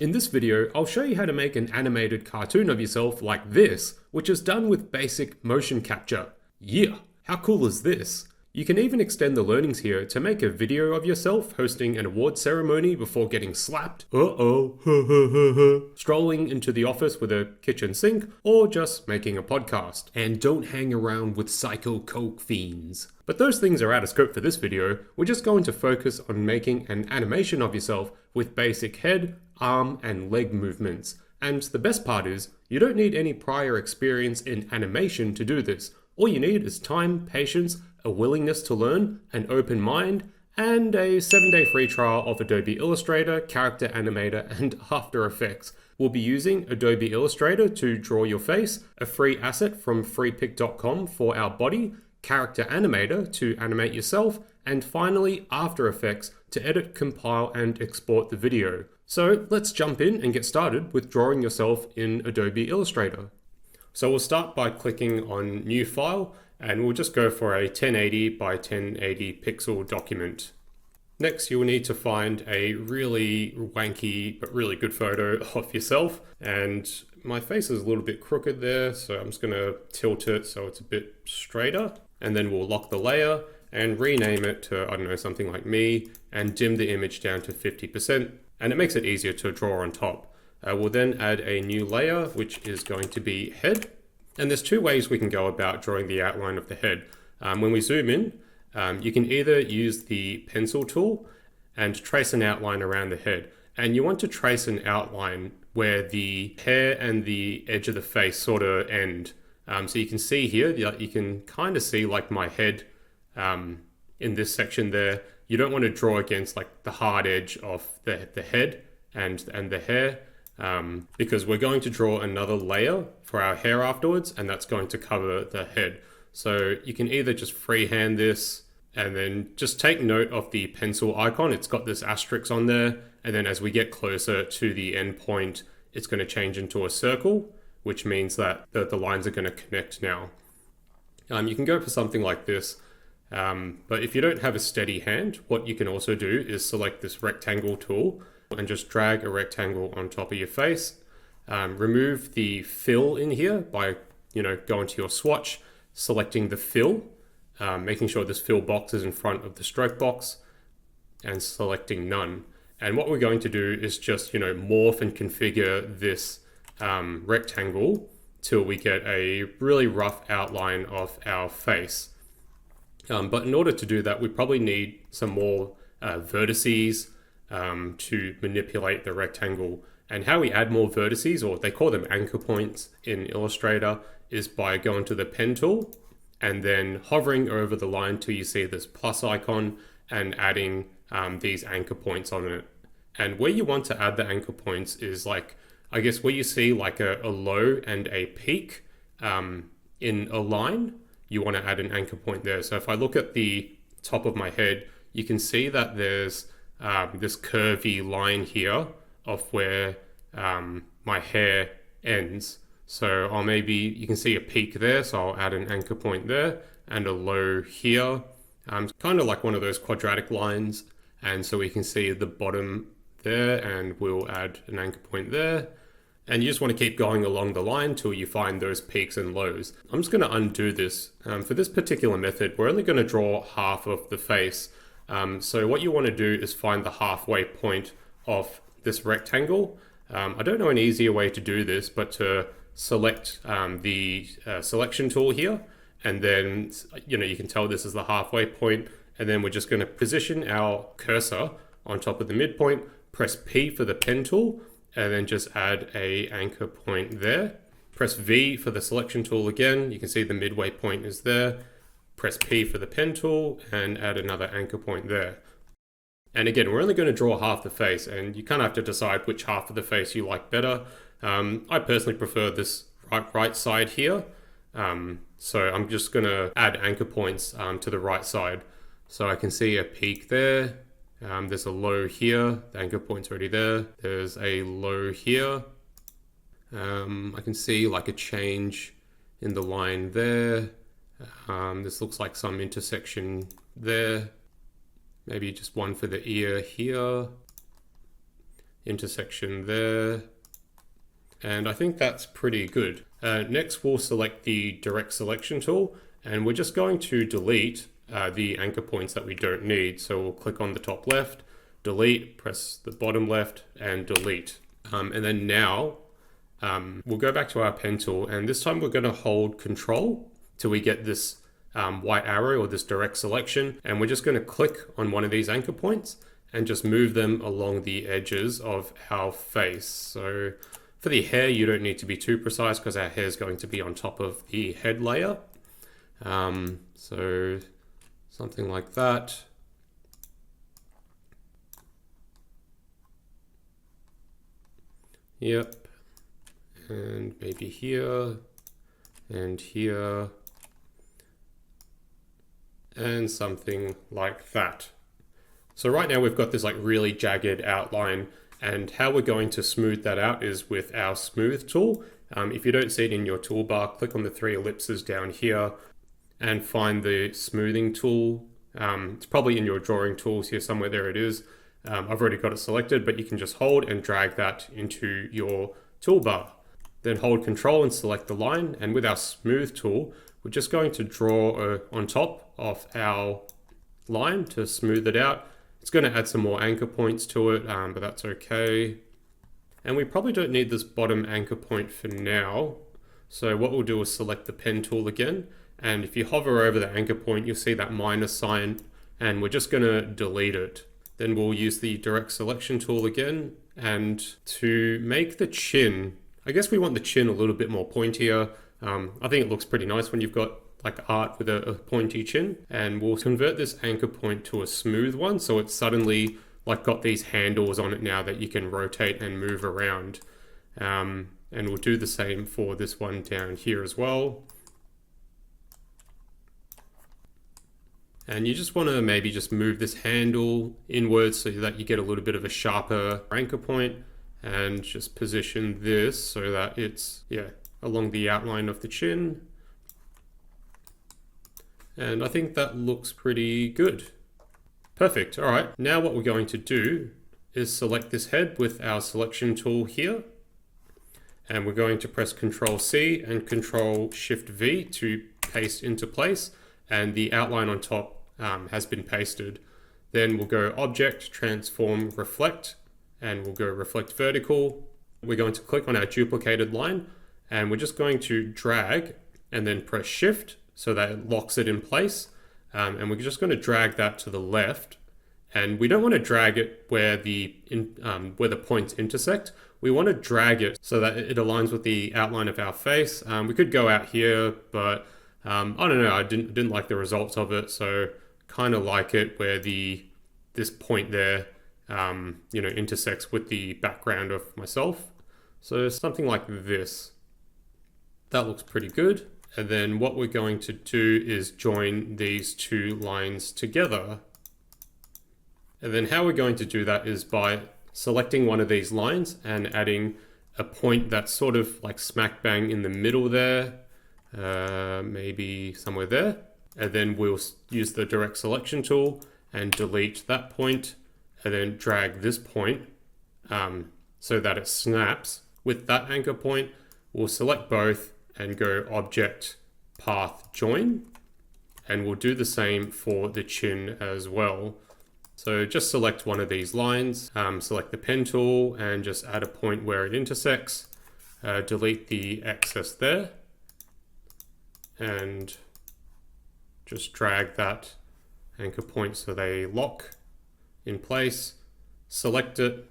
In this video, I'll show you how to make an animated cartoon of yourself like this, which is done with basic motion capture. Yeah, how cool is this? You can even extend the learnings here to make a video of yourself hosting an award ceremony before getting slapped, strolling into the office with a kitchen sink, or just making a podcast. And don't hang around with psycho coke fiends. But those things are out of scope for this video. We're just going to focus on making an animation of yourself with basic head, arm, and leg movements. And the best part is, you don't need any prior experience in animation to do this. All you need is time, patience, a willingness to learn, an open mind, and a 7-day free trial of Adobe Illustrator, Character Animator, and After Effects. We'll be using Adobe Illustrator to draw your face, a free asset from freepik.com for our body, Character Animator to animate yourself, and finally After Effects to edit, compile, and export the video. So let's jump in and get started with drawing yourself in Adobe Illustrator. So we'll start by clicking on New File, and we'll just go for a 1080 by 1080 pixel document. Next, you'll need to find a really wanky but really good photo of yourself. And my face is a little bit crooked there, so I'm just gonna tilt it so it's a bit straighter. And then we'll lock the layer and rename it to, I don't know, something like me, and dim the image down to 50%. And it makes it easier to draw on top. We'll then add a new layer, which is going to be head. And there's two ways we can go about drawing the outline of the head. When we zoom in, you can either use the pencil tool and trace an outline around the head. And you want to trace an outline where the hair and the edge of the face sort of end. So you can see here, you can kind of see like my head in this section there. You don't want to draw against like the hard edge of the head and the hair. Because we're going to draw another layer for our hair afterwards, and that's going to cover the head. So you can either just freehand this and then just take note of the pencil icon. It's got this asterisk on there, and then as we get closer to the end point, it's going to change into a circle, which means that the lines are going to connect now. You can go for something like this, but if you don't have a steady hand, what you can also do is select this rectangle tool and just drag a rectangle on top of your face. Remove the fill in here by going to your swatch, selecting the fill, making sure this fill box is in front of the stroke box, and selecting none. And what we're going to do is just morph and configure this rectangle till we get a really rough outline of our face. But in order to do that, we probably need some more vertices to manipulate the rectangle. And how we add more vertices, or they call them anchor points in Illustrator, is by going to the pen tool and then hovering over the line till you see this plus icon and adding these anchor points on it. And where you want to add the anchor points is like, I guess where you see like a low and a peak in a line, you want to add an anchor point there. So if I look at the top of my head, you can see that there's this curvy line here of where my hair ends. So you can see a peak there, so I'll add an anchor point there and a low here. Kind of like one of those quadratic lines. And so we can see the bottom there, and we'll add an anchor point there. And you just want to keep going along the line till you find those peaks and lows. I'm just going to undo this. For this particular method, we're only going to draw half of the face. So what you want to do is find the halfway point of this rectangle. I don't know an easier way to do this, but to select the selection tool here, and then you can tell this is the halfway point, and then we're just going to position our cursor on top of the midpoint, press P for the pen tool, and then just add a anchor point there. Press V for the selection tool again. You can see the midway point is there. Press P for the pen tool and add another anchor point there. And again, we're only going to draw half the face, and you kind of have to decide which half of the face you like better. I personally prefer this right side here. So I'm just going to add anchor points to the right side. So I can see a peak there. There's a low here. The anchor point's already there. There's a low here. I can see like a change in the line there. This looks like some intersection there. Maybe just one for the ear here. intersection there. And I think that's pretty good. Next, we'll select the direct selection tool, and we're just going to delete the anchor points that we don't need. So we'll click on the top left, delete, press the bottom left, and delete. And then now we'll go back to our pen tool, and this time we're going to hold Control till we get this white arrow or this direct selection, and we're just going to click on one of these anchor points and just move them along the edges of our face. So for the hair, you don't need to be too precise because our hair is going to be on top of the head layer. So something like that. Yep. And maybe here and here and something like that. So right now we've got this like really jagged outline, and how we're going to smooth that out is with our smooth tool. If you don't see it in your toolbar, click on the three ellipses down here and find the smoothing tool. It's probably in your drawing tools here somewhere. There it is. I've already got it selected, but you can just hold and drag that into your toolbar. Then hold Control and select the line, and with our smooth tool, we're just going to draw on top of our line to smooth it out. It's going to add some more anchor points to it, but that's okay. And we probably don't need this bottom anchor point for now. So what we'll do is select the pen tool again, and if you hover over the anchor point, you'll see that minus sign, and we're just going to delete it. Then we'll use the direct selection tool again, and to make the chin, I guess we want the chin a little bit more pointier. I think it looks pretty nice when you've got like art with a pointy chin, and we'll convert this anchor point to a smooth one, so it's suddenly like got these handles on it now that you can rotate and move around. And we'll do the same for this one down here as well. And you just want to maybe just move this handle inwards so that you get a little bit of a sharper anchor point, and just position this so that it's along the outline of the chin. And I think that looks pretty good. Perfect. All right, now what we're going to do is select this head with our selection tool here, and we're going to press Control C and Control Shift V to paste into place, and the outline on top has been pasted. Then we'll go Object, Transform, Reflect, and we'll go Reflect Vertical. We're going to click on our duplicated line, and we're just going to drag and then press Shift so that it locks it in place. And we're just going to drag that to the left, and we don't want to drag it where the points intersect. We want to drag it so that it aligns with the outline of our face. We could go out here, but I don't know. I didn't like the results of it, so kind of like it where this point there, intersects with the background of myself. So something like this. That looks pretty good. And then what we're going to do is join these two lines together. And then how we're going to do that is by selecting one of these lines and adding a point that's sort of like smack bang in the middle there, maybe somewhere there. And then we'll use the direct selection tool and delete that point, and then drag this point so that it snaps with that anchor point. We'll select both and go Object, Path, Join, and we'll do the same for the chin as well. So just select one of these lines, select the pen tool, and just add a point where it intersects, delete the excess there, and just drag that anchor point so they lock in place, select it,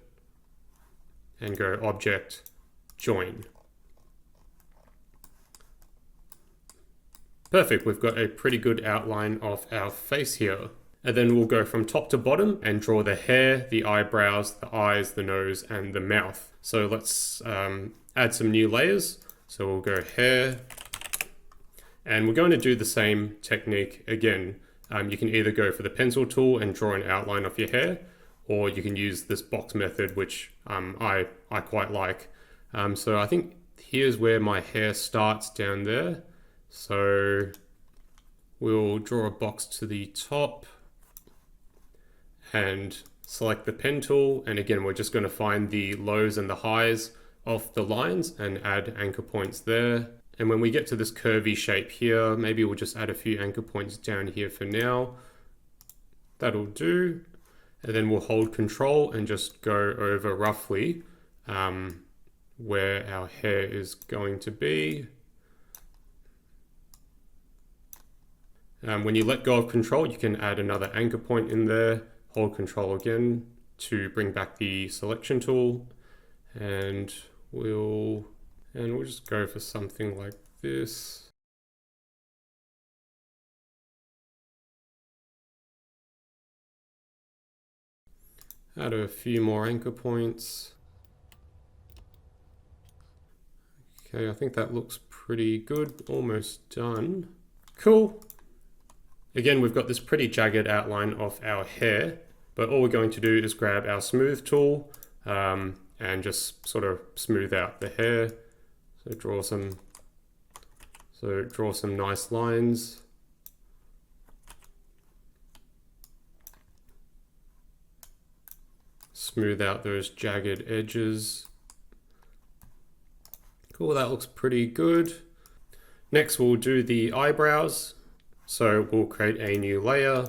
and go Object, Join. Perfect, we've got a pretty good outline of our face here. And then we'll go from top to bottom and draw the hair, the eyebrows, the eyes, the nose, and the mouth. So let's add some new layers. So we'll go hair, and we're going to do the same technique again. You can either go for the pencil tool and draw an outline of your hair, or you can use this box method, which I quite like. So I think here's where my hair starts down there. So we'll draw a box to the top and select the pen tool, and again, we're just going to find the lows and the highs of the lines and add anchor points there. And when we get to this curvy shape here, maybe we'll just add a few anchor points down here for now. That'll do. And then we'll hold Control and just go over roughly where our hair is going to be. When you let go of Control, you can add another anchor point in there. Hold Control again to bring back the selection tool, and we'll just go for something like this. Add a few more anchor points. Okay, I think that looks pretty good. Almost done. Cool. Again, we've got this pretty jagged outline of our hair, but all we're going to do is grab our smooth tool and just sort of smooth out the hair. So draw some nice lines. Smooth out those jagged edges. Cool, that looks pretty good. Next, we'll do the eyebrows. So we'll create a new layer,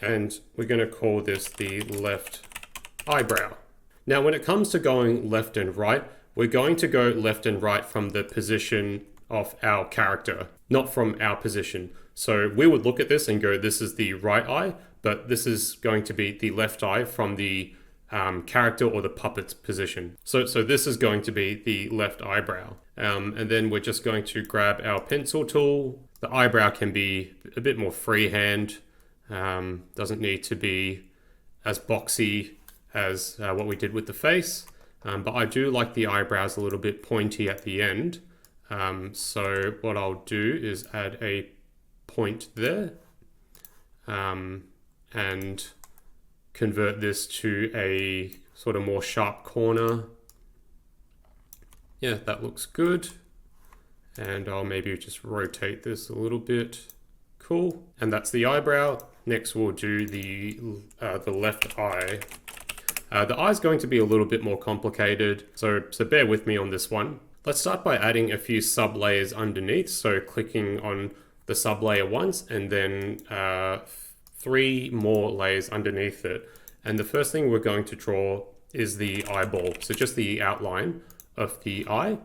and we're going to call this the left eyebrow. Now, when it comes to going left and right, we're going to go left and right from the position of our character, not from our position. So we would look at this and go, this is the right eye, but this is going to be the left eye from the character or the puppet's position. So this is going to be the left eyebrow. And then we're just going to grab our pencil tool. The eyebrow can be a bit more freehand, doesn't need to be as boxy as what we did with the face. But I do like the eyebrows a little bit pointy at the end. So what I'll do is add a point there and convert this to a sort of more sharp corner. Yeah, that looks good. And I'll maybe just rotate this a little bit. Cool. And that's the eyebrow. Next, we'll do the left eye. The eye is going to be a little bit more complicated, so bear with me on this one. Let's start by adding a few sub layers underneath. So clicking on the sub layer once, and then 3 more layers underneath it. And the first thing we're going to draw is the eyeball. So just the outline of the eye.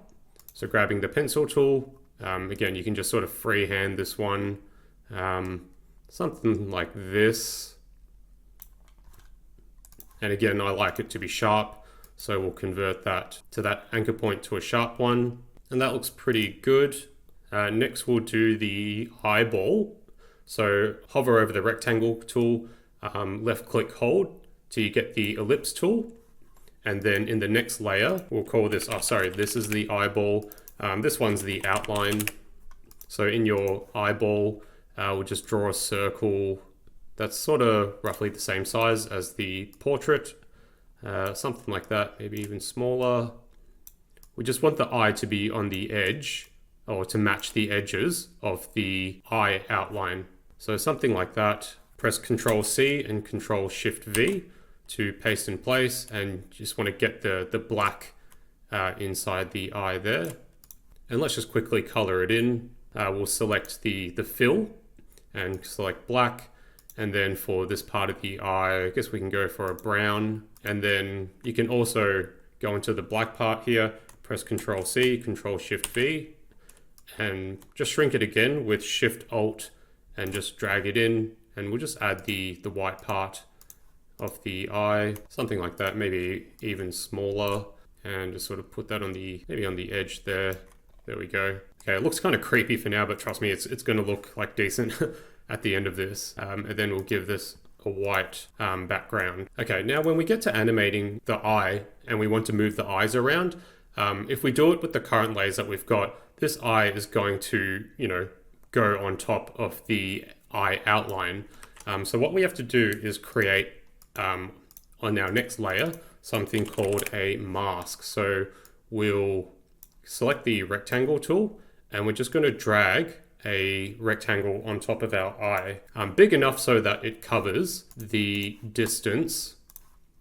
So grabbing the pencil tool, again, you can just sort of freehand this one, something like this. And again, I like it to be sharp, so we'll convert that to that anchor point to a sharp one. And that looks pretty good. Next, we'll do the eyeball. So hover over the rectangle tool, left click hold till you get the ellipse tool. And then in the next layer, we'll call this, this is the eyeball. This one's the outline. So in your eyeball, we'll just draw a circle that's sort of roughly the same size as the portrait. Something like that, maybe even smaller. We just want the eye to be on the edge, or to match the edges of the eye outline. So something like that. Press Ctrl C and Ctrl Shift V to paste in place, and just want to get the black inside the eye there. And let's just quickly color it in. We'll select the fill and select black. And then for this part of the eye, I guess we can go for a brown. And then you can also go into the black part here, press Ctrl C, Ctrl Shift V, and just shrink it again with Shift Alt and just drag it in. And we'll just add the white part of the eye, something like that, maybe even smaller, and just sort of put that on maybe on the edge there. There we go. Okay, it looks kind of creepy for now, but trust me, it's going to look like decent at the end of this. And then we'll give this a white background. Okay, now when we get to animating the eye and we want to move the eyes around, if we do it with the current layers that we've got, this eye is going to, go on top of the eye outline. So what we have to do is create on our next layer something called a mask. So we'll select the rectangle tool, and we're just going to drag a rectangle on top of our eye, big enough so that it covers the distance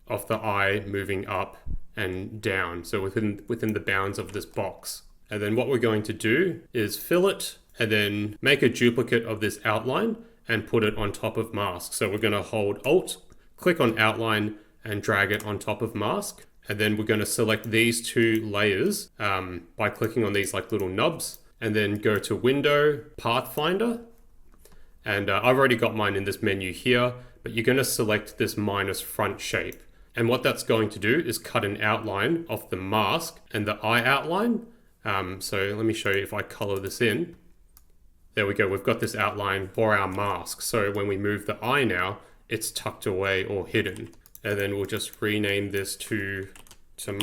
of the eye moving up and down, so within the bounds of this box. And then what we're going to do is fill it and then make a duplicate of this outline and put it on top of mask. So we're going to hold Alt, click on outline and drag it on top of mask. And then we're going to select these two layers by clicking on these like little nubs, and then go to Window, Pathfinder. And I've already got mine in this menu here, but you're going to select this minus front shape. And what that's going to do is cut an outline of the mask and the eye outline. So let me show you if I color this in. There we go, we've got this outline for our mask. So when we move the eye now, it's tucked away or hidden. And then we'll just rename this to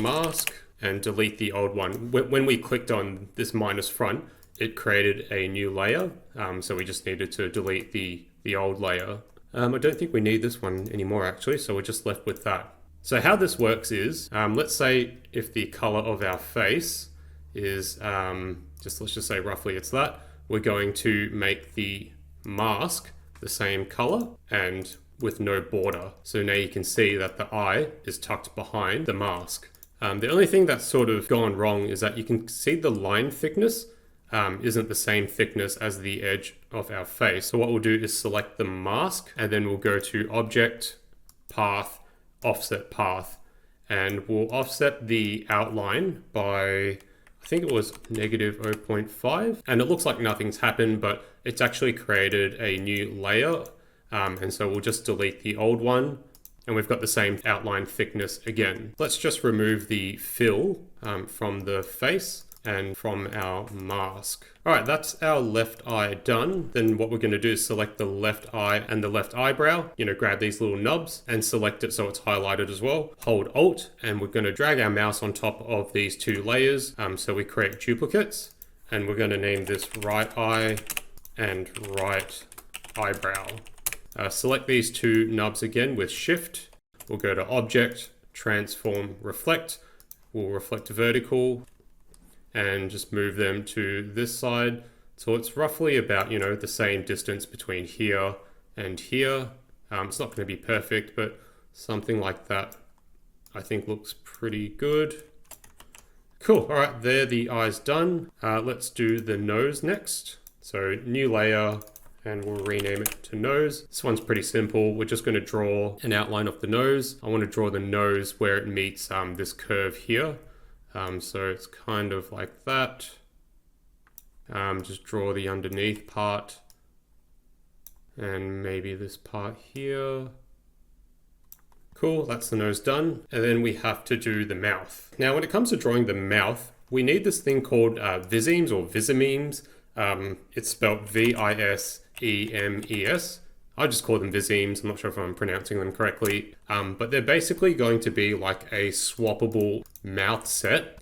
mask and delete the old one. When we clicked on this minus front, it created a new layer. So we just needed to delete the old layer. I don't think we need this one anymore actually, so we're just left with that. So how this works is, let's say if the color of our face is, let's just say roughly it's that, we're going to make the mask the same color and with no border. So now you can see that the eye is tucked behind the mask. The only thing that's sort of gone wrong is that you can see the line thickness isn't the same thickness as the edge of our face. So what we'll do is select the mask and then we'll go to Object, Path, Offset Path, and we'll offset the outline by, I think it was negative 0.5. And it looks like nothing's happened, but it's actually created a new layer. And so we'll just delete the old one and we've got the same outline thickness again. Let's just remove the fill from the face and from our mask. All right, that's our left eye done. Then what we're gonna do is select the left eye and the left eyebrow, grab these little nubs and select it so it's highlighted as well. Hold Alt and we're gonna drag our mouse on top of these two layers so we create duplicates. And we're gonna name this right eye and right eyebrow. Select these two nubs again with Shift. We'll go to Object, Transform, Reflect. We'll reflect vertical and just move them to this side. So it's roughly about, the same distance between here and here. It's not going to be perfect, but something like that I think looks pretty good. Cool, all right, there the eye's done. Let's do the nose next. So new layer, and we'll rename it to nose. This one's pretty simple. We're just going to draw an outline of the nose. I want to draw the nose where it meets this curve here. So it's kind of like that. Just draw the underneath part and maybe this part here. Cool, that's the nose done. And then we have to do the mouth. Now, when it comes to drawing the mouth, we need this thing called Visemes or Visemes. It's spelled Visemes. I just call them Visemes. I'm not sure if I'm pronouncing them correctly, but they're basically going to be like a swappable mouth set.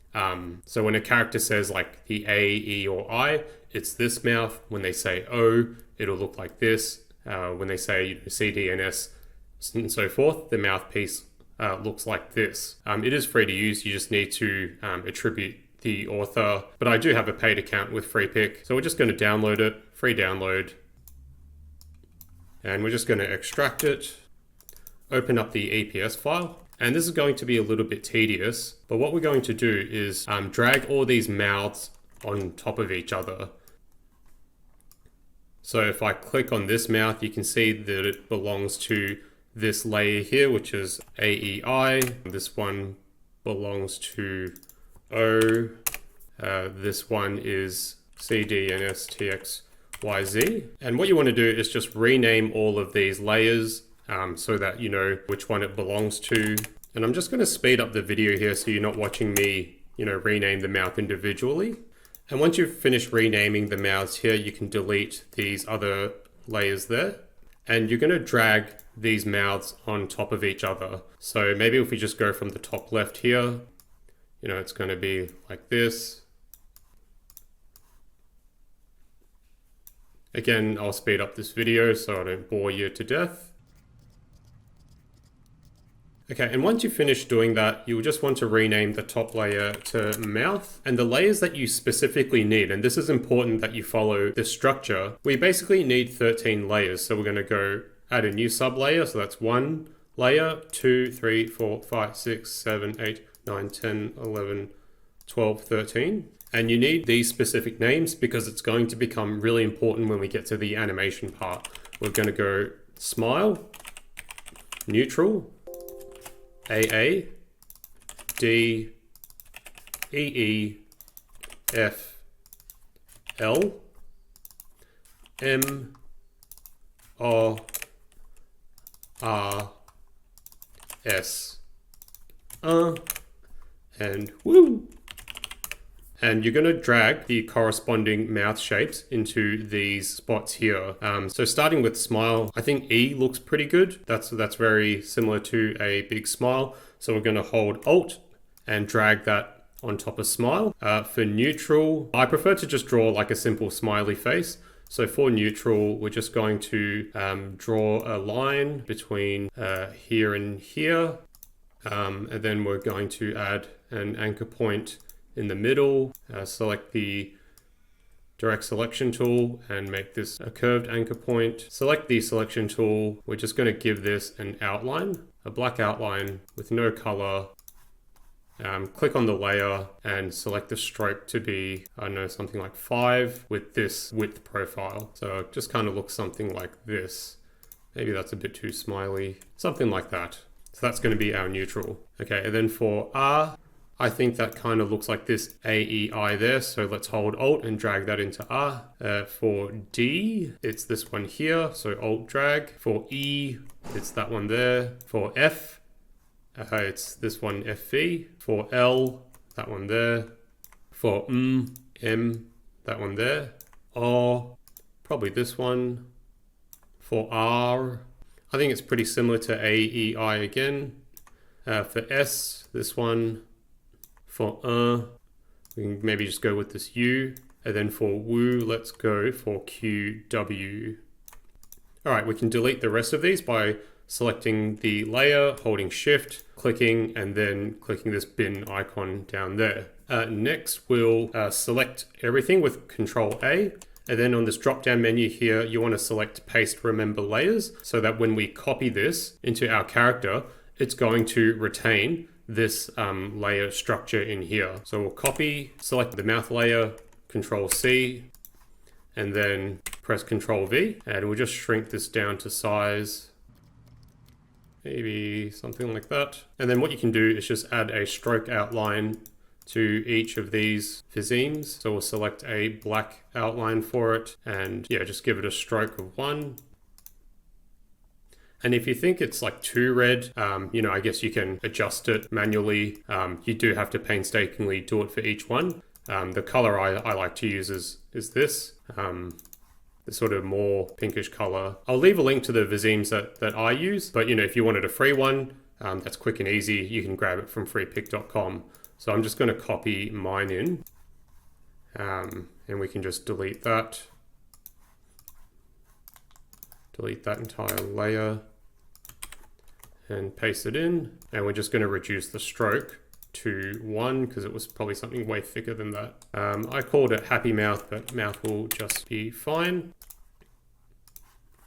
So when a character says like the A, E, or I, it's this mouth. When they say O, it'll look like this. When they say C, D, and S, and so forth, the mouthpiece looks like this. It is free to use. You just need to attribute the author, but I do have a paid account with FreePic, so we're just going to download it, free download. And we're just going to extract it, open up the EPS file. And this is going to be a little bit tedious, but what we're going to do is drag all these mouths on top of each other. So if I click on this mouth, you can see that it belongs to this layer here, which is AEI. This one belongs to O. This one is CD and STXYZ. And what you want to do is just rename all of these layers so that you know which one it belongs to. And I'm just going to speed up the video here so you're not watching me, rename the mouth individually. And once you've finished renaming the mouths here, you can delete these other layers there. And you're going to drag these mouths on top of each other. So maybe if we just go from the top left here, it's going to be like this. Again, I'll speed up this video so I don't bore you to death. Okay, and once you finish doing that, you'll just want to rename the top layer to mouth. And the layers that you specifically need, and this is important that you follow this structure, we basically need 13 layers. So we're going to go add a new sub layer. So that's 1, layer 2, 3, 4, 5, 6, 7, 8, 9, 10, 11, 12, 13. And you need these specific names because it's going to become really important when we get to the animation part. We're going to go smile, neutral, AA, D, EE, F, L, M, O, R, S, and woo. And you're going to drag the corresponding mouth shapes into these spots here. So starting with smile, I think E looks pretty good. That's very similar to a big smile. So we're going to hold Alt and drag that on top of smile. For neutral, I prefer to just draw like a simple smiley face. So for neutral, we're just going to draw a line between here and here. And then we're going to add an anchor point in the middle. Select the direct selection tool and make this a curved anchor point. Select the selection tool. We're just going to give this an outline, a black outline with no color. Click on the layer and select the stroke to be, I don't know, something like 5 with this width profile. So it just kind of looks something like this. Maybe that's a bit too smiley, something like that. So that's going to be our neutral. Okay, and then for R, I think that kind of looks like this AEI there. So let's hold Alt and drag that into R. For D, it's this one here. So Alt drag. For E, it's that one there. For F, it's this one FV. For L, that one there. For M, that one there. O, probably this one. For R, I think it's pretty similar to AEI again. For S, this one. For we can maybe just go with this U. And then for woo, let's go for QW. All right, we can delete the rest of these by selecting the layer, holding Shift, clicking, and then clicking this bin icon down there. Next, we'll select everything with Control A. And then on this drop-down menu here, you want to select Paste Remember Layers so that when we copy this into our character, it's going to retain this layer structure in here. So we'll copy, select the mouth layer, Control C, and then press Control V, and we'll just shrink this down to size, maybe something like that. And then what you can do is just add a stroke outline to each of these Visemes. So we'll select a black outline for it, and yeah, just give it a stroke of 1. And if you think it's like too red, I guess you can adjust it manually. You do have to painstakingly do it for each one. The color I like to use is this, the sort of more pinkish color. I'll leave a link to the Visemes that I use, but if you wanted a free one, that's quick and easy. You can grab it from freepik.com. So I'm just going to copy mine in, and we can just delete that. Delete that entire layer and paste it in. And we're just going to reduce the stroke to 1 because it was probably something way thicker than that. I called it happy mouth, but mouth will just be fine.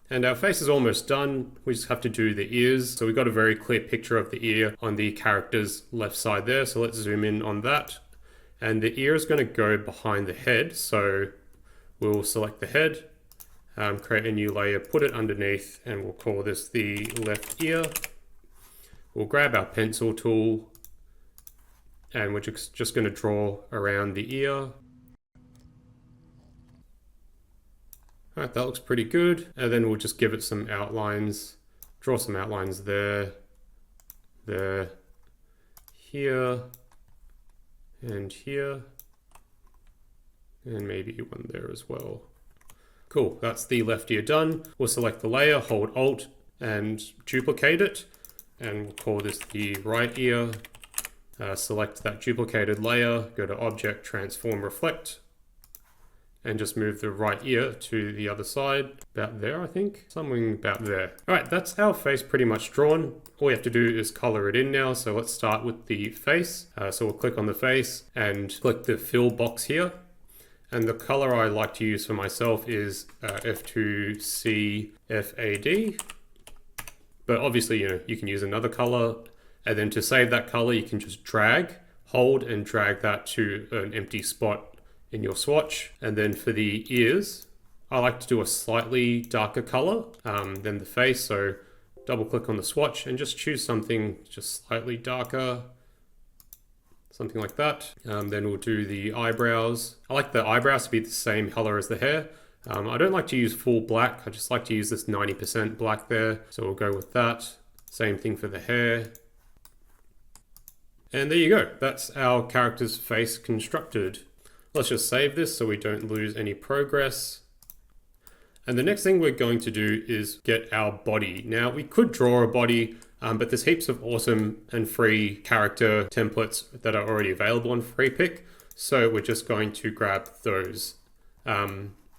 And our face is almost done. We just have to do the ears. So we've got a very clear picture of the ear on the character's left side there. So let's zoom in on that. And the ear is going to go behind the head. So we'll select the head, create a new layer, put it underneath, and we'll call this the left ear. We'll grab our pencil tool, and we're just going to draw around the ear. All right, that looks pretty good. And then we'll just give it some outlines, draw some outlines there, here, and here, and maybe one there as well. Cool, that's the left ear done. We'll select the layer, hold Alt, and duplicate it. And we'll call this the right ear. Select that duplicated layer, go to Object, Transform, Reflect, and just move the right ear to the other side, about there, I think. Something about there. All right, that's our face pretty much drawn. All we have to do is color it in now. So let's start with the face. So we'll click on the face and click the fill box here. And the color I like to use for myself is F2C FAD. But obviously, you can use another color, and then to save that color, you can just hold and drag that to an empty spot in your swatch. And then for the ears, I like to do a slightly darker color than the face. So double click on the swatch and just choose something just slightly darker, something like that. Then we'll do the eyebrows. I like the eyebrows to be the same color as the hair. I don't like to use full black. I just like to use this 90% black there. So we'll go with that. Same thing for the hair. And there you go. That's our character's face constructed. Let's just save this so we don't lose any progress. And the next thing we're going to do is get our body. Now we could draw a body, but there's heaps of awesome and free character templates that are already available on FreePic. So we're just going to grab those.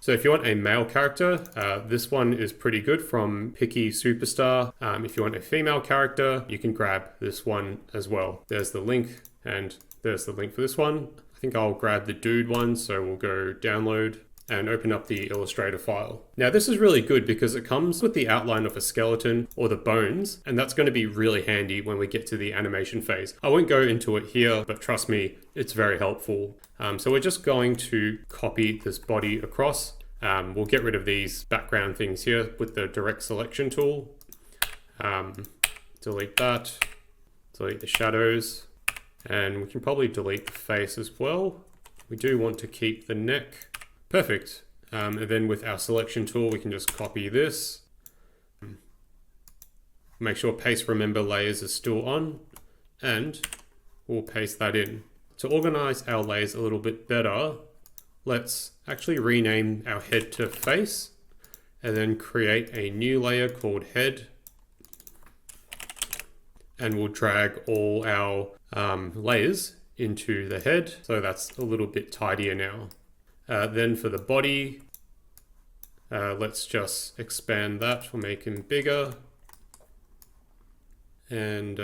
So if you want a male character, this one is pretty good from Picky Superstar. If you want a female character, you can grab this one as well. There's the link, and there's the link for this one. I think I'll grab the dude one, so we'll go download and open up the Illustrator file. Now this is really good because it comes with the outline of a skeleton or the bones, and that's going to be really handy when we get to the animation phase. I won't go into it here, but trust me, it's very helpful. So we're just going to copy this body across. We'll get rid of these background things here with the direct selection tool. Delete that, delete the shadows, and we can probably delete the face as well. We do want to keep the neck. Perfect. And then with our selection tool, we can just copy this. Make sure paste remember layers is still on, and we'll paste that in. To organize our layers a little bit better, let's actually rename our head to face, and then create a new layer called head. And we'll drag all our layers into the head. So that's a little bit tidier now. Then for the body, let's just expand that. We'll make him bigger. And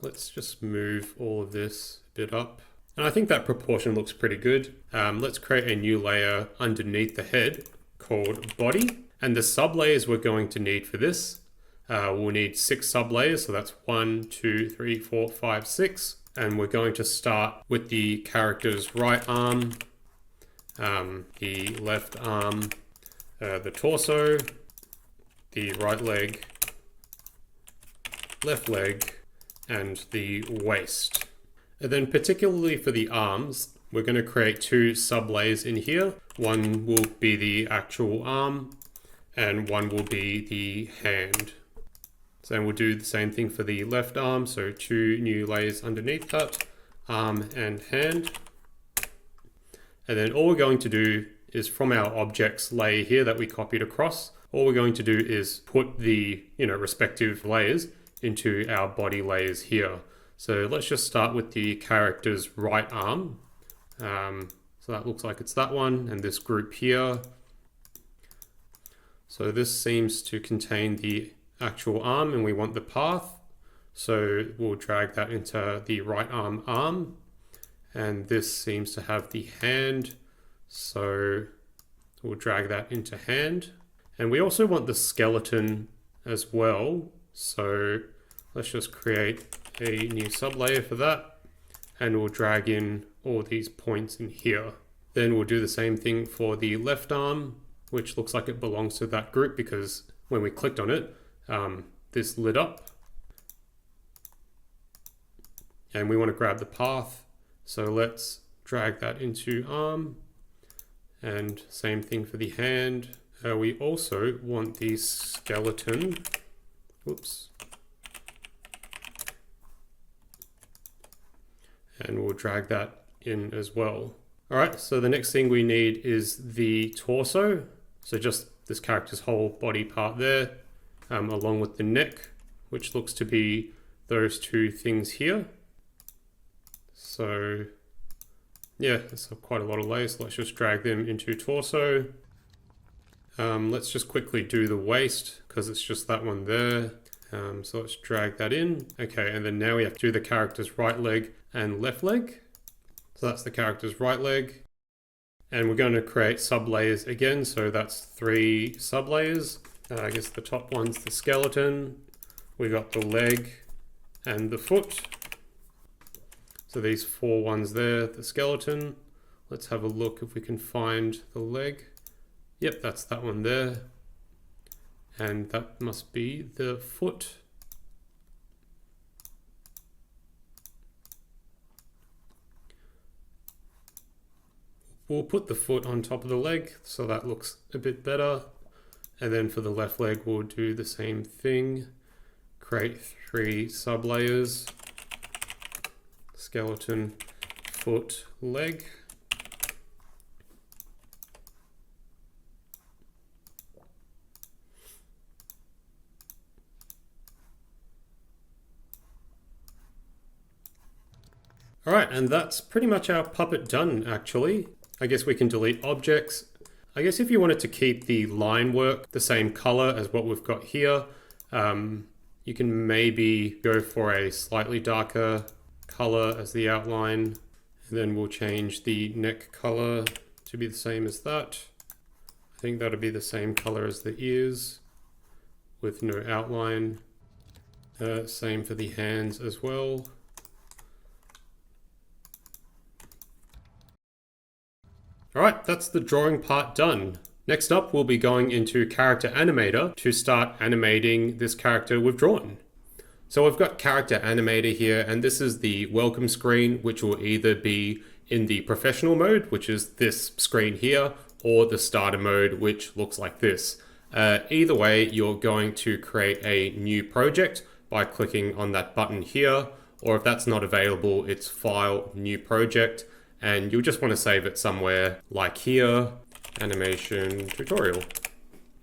let's just move all of this a bit up. And I think that proportion looks pretty good. Let's create a new layer underneath the head called body. And the sub layers we're going to need for this, we'll need 6 sub layers. So that's 1, 2, 3, 4, 5, 6. And we're going to start with the character's right arm, the left arm, the torso, the right leg, left leg, and the waist. And then particularly for the arms, we're going to create 2 sub layers in here. One will be the actual arm, and one will be the hand. So we'll do the same thing for the left arm. So 2 new layers underneath that, arm and hand. And then all we're going to do is from our objects layer here that we copied across, all we're going to do is put the respective layers into our body layers here. So let's just start with the character's right arm. So that looks like it's that one, and this group here. So this seems to contain the actual arm, and we want the path. So we'll drag that into the right arm. And this seems to have the hand, so we'll drag that into hand. And we also want the skeleton as well, so let's just create a new sublayer for that, and we'll drag in all these points in here. Then we'll do the same thing for the left arm, which looks like it belongs to that group because when we clicked on it, this lit up. And we want to grab the path. So let's drag that into arm, and same thing for the hand. We also want the skeleton. Whoops. And we'll drag that in as well. All right, so the next thing we need is the torso. So just this character's whole body part there, along with the neck, which looks to be those 2 things here. So yeah, that's quite a lot of layers. Let's just drag them into torso. Let's just quickly do the waist because it's just that one there. So let's drag that in. Okay, and then now we have to do the character's right leg and left leg. So that's the character's right leg. And we're going to create sub layers again. So that's 3 sub layers. I guess the top one's the skeleton. We got the leg and the foot. So these 4 ones there, the skeleton. Let's have a look if we can find the leg. Yep, that's that one there. And that must be the foot. We'll put the foot on top of the leg, so that looks a bit better. And then for the left leg, we'll do the same thing. Create 3 sub-layers. Skeleton, foot, leg. All right, and that's pretty much our puppet done, actually. I guess we can delete objects. I guess if you wanted to keep the line work the same color as what we've got here, you can maybe go for a slightly darker color as the outline. And then we'll change the neck color to be the same as that. I think that'll be the same color as the ears with no outline. Same for the hands as well. All right, that's the drawing part done. Next up, we'll be going into Character Animator to start animating this character we've drawn. So we've got Character Animator here, and this is the welcome screen, which will either be in the professional mode, which is this screen here, or the starter mode, which looks like this. Either way, you're going to create a new project by clicking on that button here, or if that's not available, it's File, New Project. And you'll just want to save it somewhere like here, animation tutorial.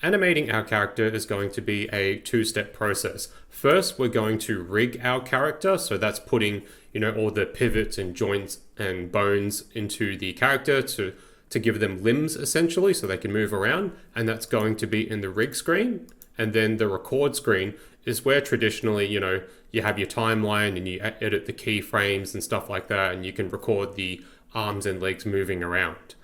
Animating our character is going to be a 2-step process. First, we're going to rig our character. So that's putting, all the pivots and joints and bones into the character to give them limbs essentially so they can move around. And that's going to be in the rig screen. And then the record screen is where traditionally, you have your timeline and you edit the keyframes and stuff like that. And you can record the arms and legs moving around.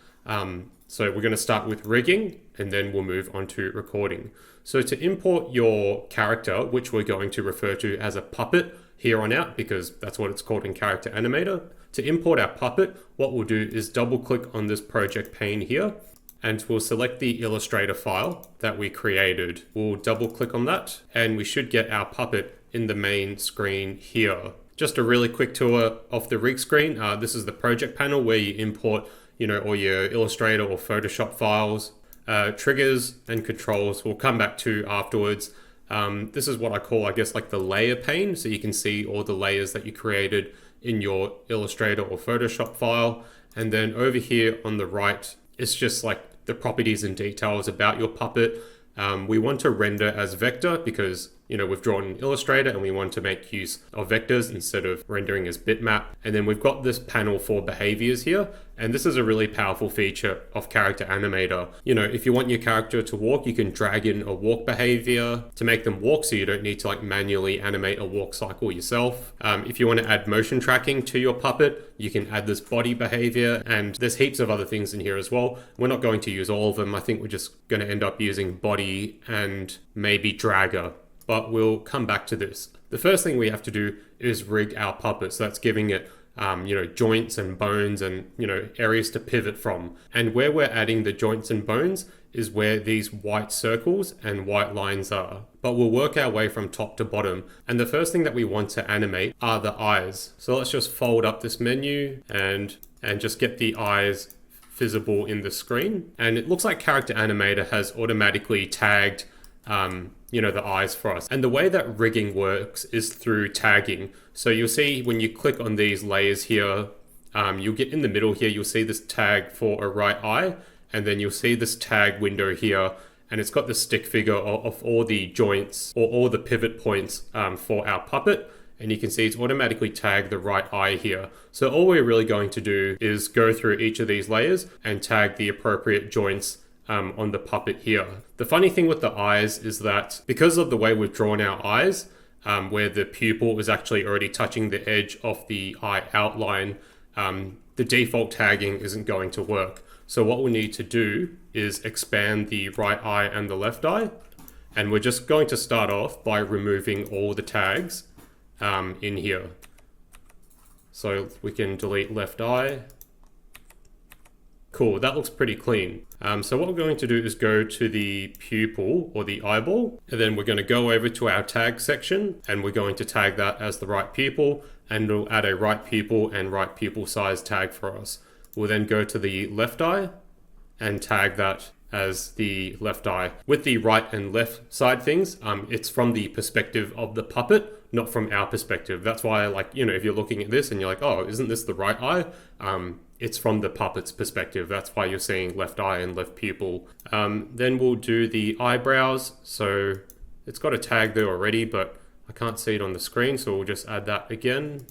So we're going to start with rigging and then we'll move on to recording. So to import your character, which we're going to refer to as a puppet here on out because that's what it's called in Character Animator. To import our puppet, what we'll do is double click on this project pane here and we'll select the Illustrator file that we created. We'll double click on that and we should get our puppet in the main screen here. Just a really quick tour of the rig screen. This is the project panel where you import, all your Illustrator or Photoshop files. Triggers and controls we'll come back to afterwards. This is what I call, like the layer pane. So you can see all the layers that you created in your Illustrator or Photoshop file. And then over here on the right, it's just like the properties and details about your puppet. We want to render as vector because we've drawn in Illustrator and we want to make use of vectors instead of rendering as bitmap. And then we've got this panel for behaviors here. And this is a really powerful feature of Character Animator. If you want your character to walk, you can drag in a walk behavior to make them walk so you don't need to manually animate a walk cycle yourself. If you want to add motion tracking to your puppet, you can add this body behavior and there's heaps of other things in here as well. We're not going to use all of them. I think we're just going to end up using body and maybe dragger, but we'll come back to this. The first thing we have to do is rig our puppet. So that's giving it joints and bones and, areas to pivot from. And where we're adding the joints and bones is where these white circles and white lines are. But we'll work our way from top to bottom. And the first thing that we want to animate are the eyes. So let's just fold up this menu and just get the eyes visible in the screen. And it looks like Character Animator has automatically tagged the eyes for us. And the way that rigging works is through tagging. So you'll see when you click on these layers here, you'll get in the middle here, you'll see this tag for a right eye, and then you'll see this tag window here, and it's got the stick figure of all the joints or all the pivot points for our puppet. And you can see it's automatically tagged the right eye here. So all we're really going to do is go through each of these layers and tag the appropriate joints on the puppet here. The funny thing with the eyes is that because of the way we've drawn our eyes, where the pupil is actually already touching the edge of the eye outline, the default tagging isn't going to work. So what we need to do is expand the right eye and the left eye. And we're just going to start off by removing all the tags in here. So we can delete left eye. Cool, that looks pretty clean. So what we're going to do is go to the pupil or the eyeball, and then we're going to go over to our tag section, and we're going to tag that as the right pupil, and it'll add a right pupil and right pupil size tag for us. We'll then go to the left eye and tag that as the left eye. With the right and left side things, it's from the perspective of the puppet, not from our perspective. That's why, like, you know, if you're looking at this and you're like, oh, isn't this the right eye? It's from the puppet's perspective. That's why you're seeing left eye and left pupil. Then we'll do the eyebrows. So it's got a tag there already, but I can't see it on the screen. So we'll just add that again.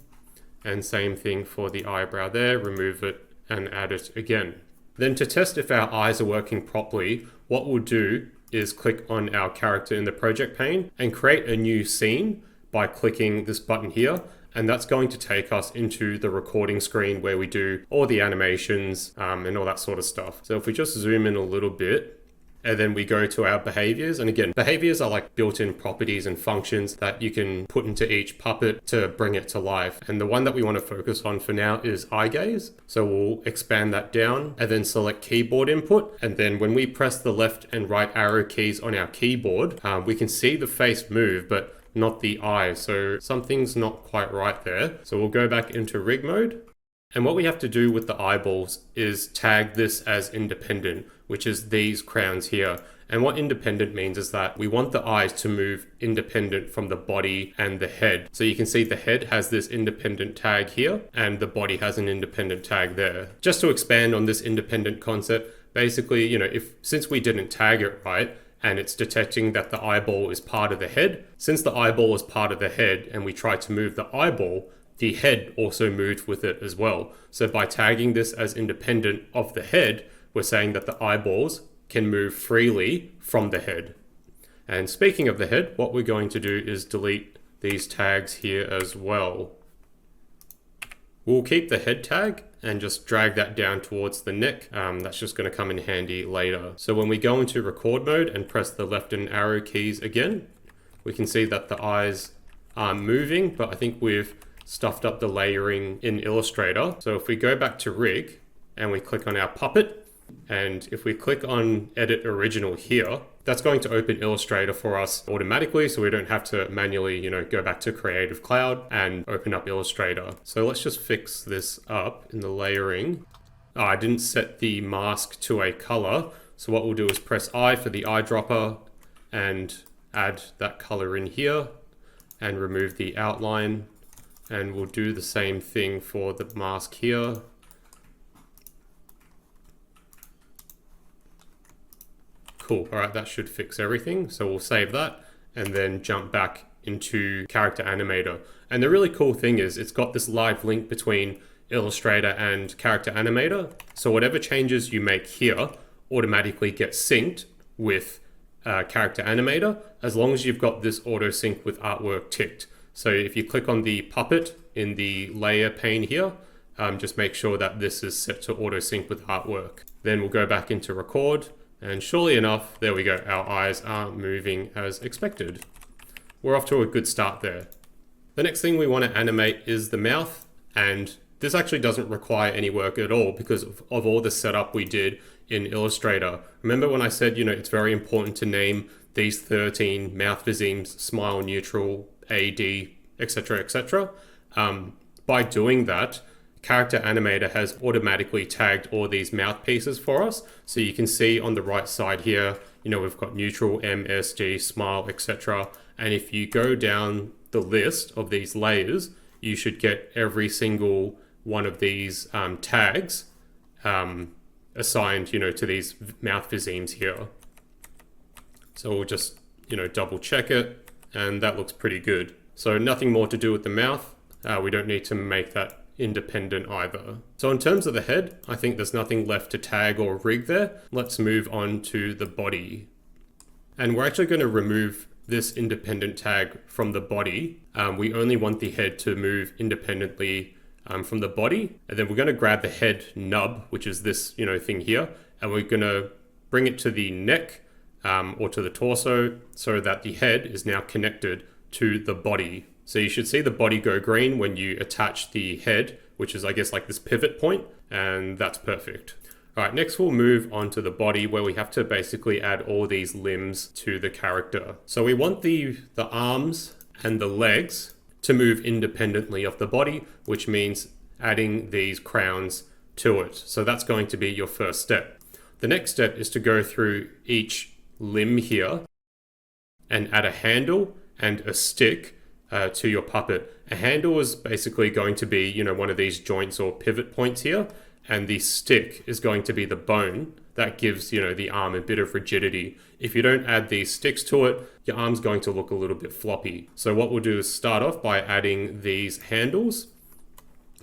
And same thing for the eyebrow there, remove it and add it again. Then to test if our eyes are working properly, what we'll do is click on our character in the project pane and create a new scene by clicking this button here. And that's going to take us into the recording screen where we do all the animations and all that sort of stuff. So if we just zoom in a little bit, and then we go to our behaviors. And again, behaviors are like built-in properties and functions that you can put into each puppet to bring it to life. And the one that we want to focus on for now is eye gaze. So we'll expand that down and then select keyboard input. And then when we press the left and right arrow keys on our keyboard, we can see the face move, but not the eye. So something's not quite right there. So we'll go back into rig mode. And what we have to do with the eyeballs is tag this as independent, which is these crowns here. And what independent means is that we want the eyes to move independent from the body and the head. So you can see the head has this independent tag here and the body has an independent tag there. Just to expand on this independent concept, basically, you know, since we didn't tag it right, and it's detecting that the eyeball is part of the head, since the eyeball is part of the head and we try to move the eyeball, the head also moved with it as well. So by tagging this as independent of the head, we're saying that the eyeballs can move freely from the head. And speaking of the head, what we're going to do is delete these tags here as well. We'll keep the head tag and just drag that down towards the neck. That's just going to come in handy later. So when we go into record mode and press the left and arrow keys again, we can see that the eyes are moving, but I think we've stuffed up the layering in Illustrator. So if we go back to rig and we click on our puppet, and if we click on edit original here, that's going to open Illustrator for us automatically, so we don't have to manually, you know, go back to Creative Cloud and open up Illustrator. So let's just fix this up in the layering. I didn't set the mask to a color, so what we'll do is press I for the eyedropper and add that color in here and remove the outline. And we'll do the same thing for the mask here. Cool, all right, that should fix everything. So we'll save that and then jump back into Character Animator. And the really cool thing is it's got this live link between Illustrator and Character Animator. So whatever changes you make here automatically get synced with Character Animator, as long as you've got this auto sync with artwork ticked. So if you click on the puppet in the layer pane here, just make sure that this is set to auto sync with artwork. Then we'll go back into record, and surely enough, there we go. Our eyes are moving as expected. We're off to a good start there. The next thing we want to animate is the mouth, and this actually doesn't require any work at all because of all the setup we did in Illustrator. Remember when I said, you know, it's very important to name these 13 mouth Visemes, smile, neutral, AD, etc., etc. By doing that, Character Animator has automatically tagged all these mouthpieces for us. So you can see on the right side here, you know, we've got neutral, MSG, smile, etc. And if you go down the list of these layers, you should get every single one of these tags assigned, you know, to these mouth Visemes here. So we'll just, you know, double check it, and that looks pretty good. So nothing more to do with the mouth. We don't need to make that independent either. So in terms of the head, I think there's nothing left to tag or rig there. Let's move on to the body. And we're actually going to remove this independent tag from the body. We only want the head to move independently from the body. And then we're going to grab the head nub, which is this, you know, thing here, and we're going to bring it to the neck or to the torso, so that the head is now connected to the body. So you should see the body go green when you attach the head, which is, I guess, like this pivot point, and that's perfect. All right, next we'll move on to the body, where we have to basically add all these limbs to the character. So we want the arms and the legs to move independently of the body, which means adding these crowns to it. So that's going to be your first step. The next step is to go through each limb here and add a handle and a stick to your puppet. A handle is basically going to be, one of these joints or pivot points here, and the stick is going to be the bone that gives, the arm a bit of rigidity. If you don't add these sticks to it, your arm's going to look a little bit floppy. So what we'll do is start off by adding these handles,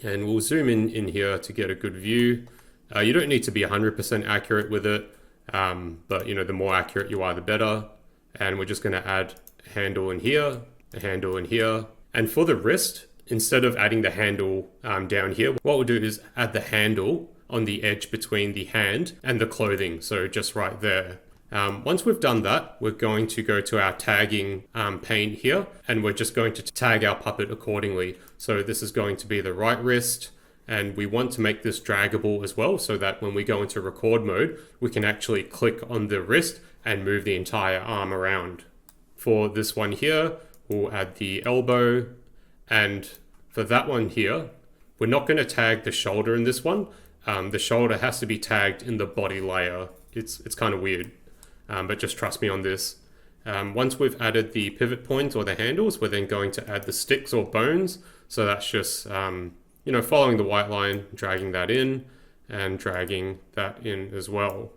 and we'll zoom in here to get a good view. You don't need to be 100% accurate with it, but the more accurate you are, the better. And we're just going to add a handle in here, a handle in here. And for the wrist, instead of adding the handle down here, what we'll do is add the handle on the edge between the hand and the clothing, so just right there. Once we've done that, we're going to go to our tagging pane here, and we're just going to tag our puppet accordingly. So this is going to be the right wrist, and we want to make this draggable as well, so that when we go into record mode, we can actually click on the wrist and move the entire arm around. For this one here, we'll add the elbow, and for that one here, we're not going to tag the shoulder in this one. The shoulder has to be tagged in the body layer. It's kind of weird, but just trust me on this. Once we've added the pivot points or the handles, we're then going to add the sticks or bones. So that's just, following the white line, dragging that in and dragging that in as well.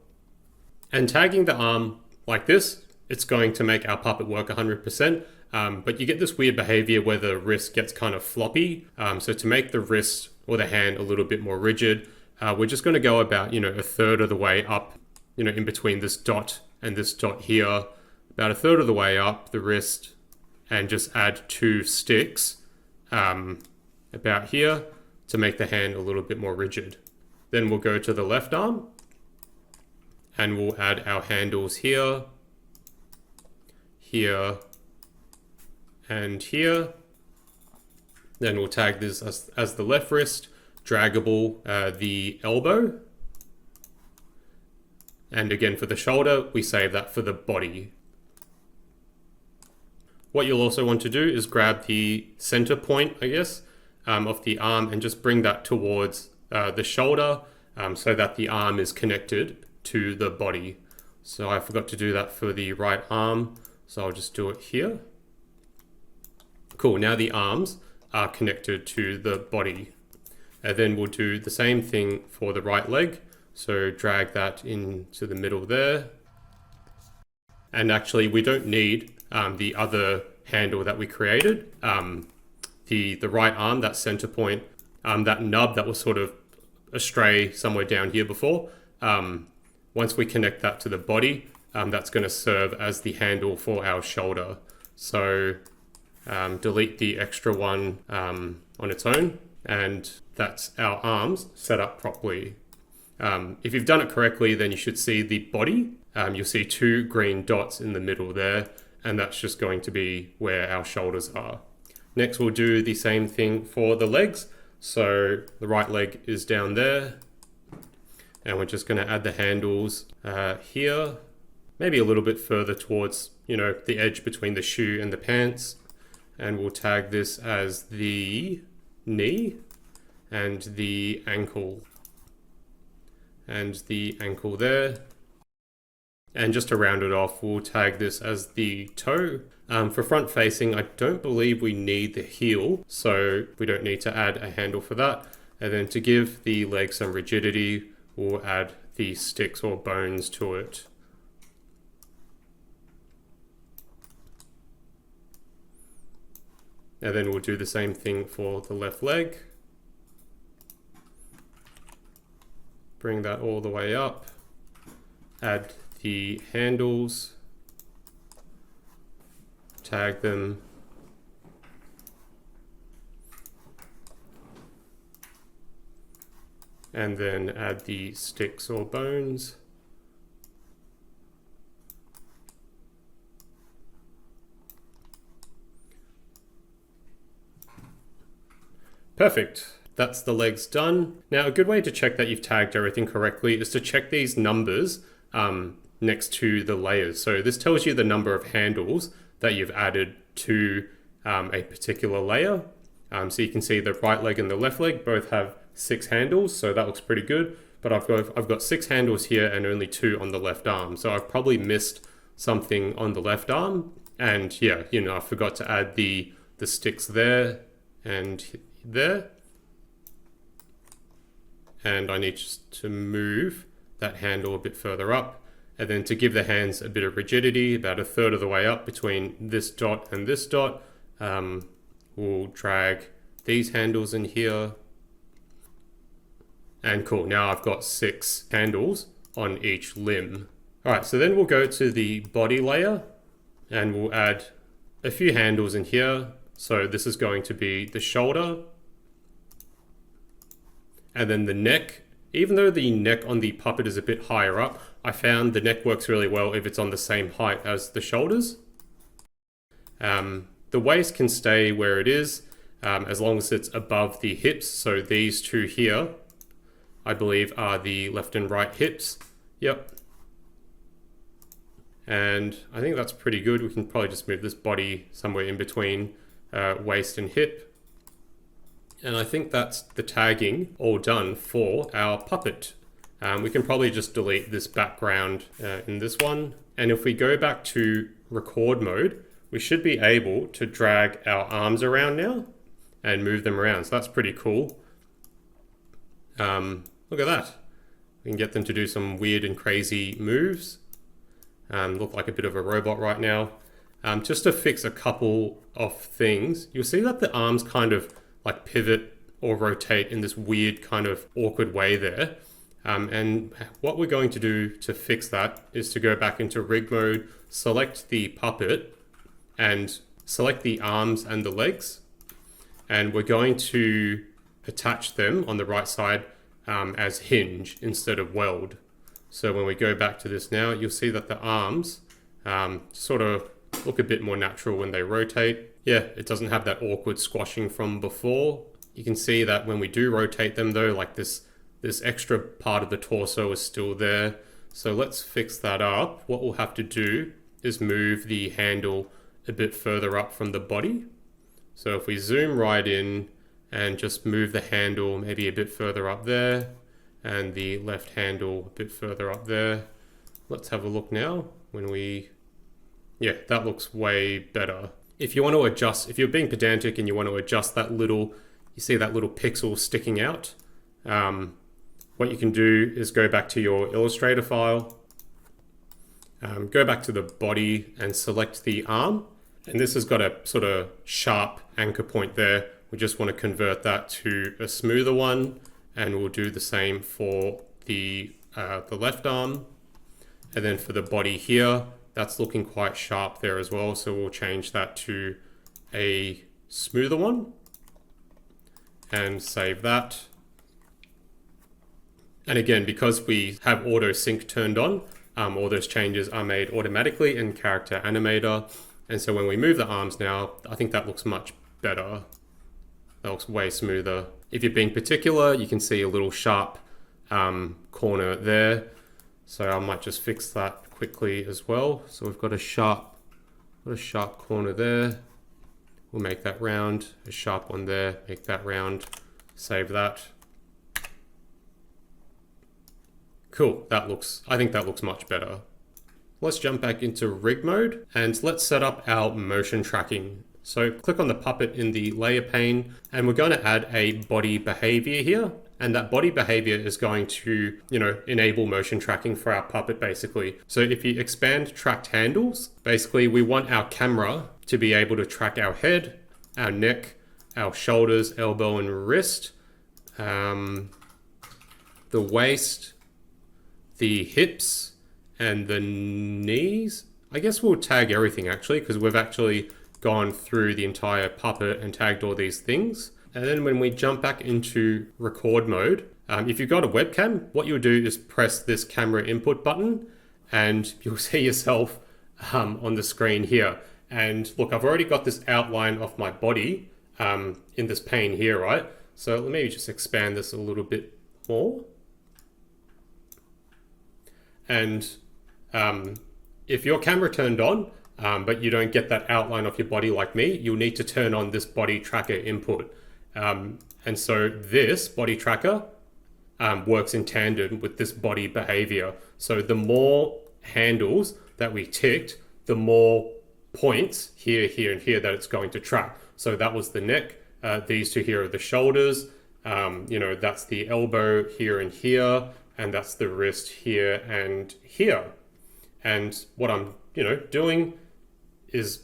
And tagging the arm like this, it's going to make our puppet work 100%. But you get this weird behavior where the wrist gets kind of floppy. So to make the wrist or the hand a little bit more rigid, we're just going to go about, a third of the way up, in between this dot and this dot here, about a third of the way up the wrist, and just add 2 sticks about here to make the hand a little bit more rigid. Then we'll go to the left arm and we'll add our handles here, here, and here. Then we'll tag this as the left wrist, draggable the elbow. And again, for the shoulder, we save that for the body. What you'll also want to do is grab the center point, I guess, of the arm and just bring that towards the shoulder so that the arm is connected to the body. So I forgot to do that for the right arm, so I'll just do it here. Cool, now the arms are connected to the body. And then we'll do the same thing for the right leg. So drag that into the middle there. And actually we don't need the other handle that we created. The right arm, that center point, that nub that was sort of astray somewhere down here before. Once we connect that to the body, that's going to serve as the handle for our shoulder. So delete the extra one on its own, and that's our arms set up properly. If you've done it correctly, then you should see the body. You'll see 2 green dots in the middle there, and that's just going to be where our shoulders are. Next, we'll do the same thing for the legs. So the right leg is down there, and we're just going to add the handles here, maybe a little bit further towards, the edge between the shoe and the pants. And we'll tag this as the knee and the ankle. And the ankle there. And just to round it off, we'll tag this as the toe. For front facing, I don't believe we need the heel, so we don't need to add a handle for that. And then to give the leg some rigidity, we'll add the sticks or bones to it. And then we'll do the same thing for the left leg. Bring that all the way up. Add the handles. Tag them. And then add the sticks or bones. Perfect. That's the legs done. Now, a good way to check that you've tagged everything correctly is to check these numbers next to the layers. So this tells you the number of handles that you've added to a particular layer. So you can see the right leg and the left leg both have 6 handles, so that looks pretty good. But I've got 6 handles here and only 2 on the left arm. So I've probably missed something on the left arm. And yeah, I forgot to add the sticks there and there. And I need to move that handle a bit further up. And then to give the hands a bit of rigidity, about 1/3 of the way up between this dot and this dot, we'll drag these handles in here. And cool, now I've got 6 handles on each limb. All right, so then we'll go to the body layer and we'll add a few handles in here. So this is going to be the shoulder. And then the neck. Even though the neck on the puppet is a bit higher up, I found the neck works really well if it's on the same height as the shoulders. The waist can stay where it is as long as it's above the hips. So these two here, I believe, are the left and right hips. Yep. And I think that's pretty good. We can probably just move this body somewhere in between waist and hip. And I think that's the tagging all done for our puppet. We can probably just delete this background in this one. And if we go back to record mode, we should be able to drag our arms around now and move them around. So that's pretty cool. Look at that. We can get them to do some weird and crazy moves. Look like a bit of a robot right now. Just to fix a couple of things, you'll see that the arms kind of like pivot or rotate in this weird kind of awkward way there. And what we're going to do to fix that is to go back into rig mode, select the puppet and select the arms and the legs. And we're going to attach them on the right side as hinge instead of weld. So when we go back to this now, you'll see that the arms sort of look a bit more natural when they rotate. Yeah, it doesn't have that awkward squashing from before. You can see that when we do rotate them though, like this extra part of the torso is still there. So let's fix that up. What we'll have to do is move the handle a bit further up from the body. So if we zoom right in and just move the handle maybe a bit further up there and the left handle a bit further up there. Let's have a look now when we, yeah, that looks way better. If you want to adjust, if you're being pedantic and you want to adjust that little, you see that little pixel sticking out, what you can do is go back to your Illustrator file, go back to the body and select the arm. And this has got a sort of sharp anchor point there. We just want to convert that to a smoother one. And we'll do the same for the left arm. And then for the body here, that's looking quite sharp there as well. So we'll change that to a smoother one and save that. And again, because we have auto sync turned on, all those changes are made automatically in Character Animator. And so when we move the arms now, I think that looks much better. That looks way smoother. If you're being particular, you can see a little sharp corner there. So I might just fix that quickly as well. So we've got a sharp corner there. We'll make that round, a sharp one there, make that round, save that. Cool, I think that looks much better. Let's jump back into rig mode and let's set up our motion tracking. So click on the puppet in the layer pane and we're going to add a body behavior here. And that body behavior is going to, enable motion tracking for our puppet basically. So if you expand tracked handles, basically we want our camera to be able to track our head, our neck, our shoulders, elbow and wrist, the waist, the hips, and the knees. I guess we'll tag everything actually, because we've actually gone through the entire puppet and tagged all these things. And then when we jump back into record mode, if you've got a webcam, what you'll do is press this camera input button and you'll see yourself on the screen here. And look, I've already got this outline of my body in this pane here, right? So let me just expand this a little bit more. And if your camera turned on, but you don't get that outline of your body like me, you'll need to turn on this body tracker input. And so this body tracker works in tandem with this body behavior. So the more handles that we ticked, the more points here, here, and here that it's going to track. So that was the neck. These two here are the shoulders. That's the elbow here and here, and that's the wrist here and here. And what I'm, doing is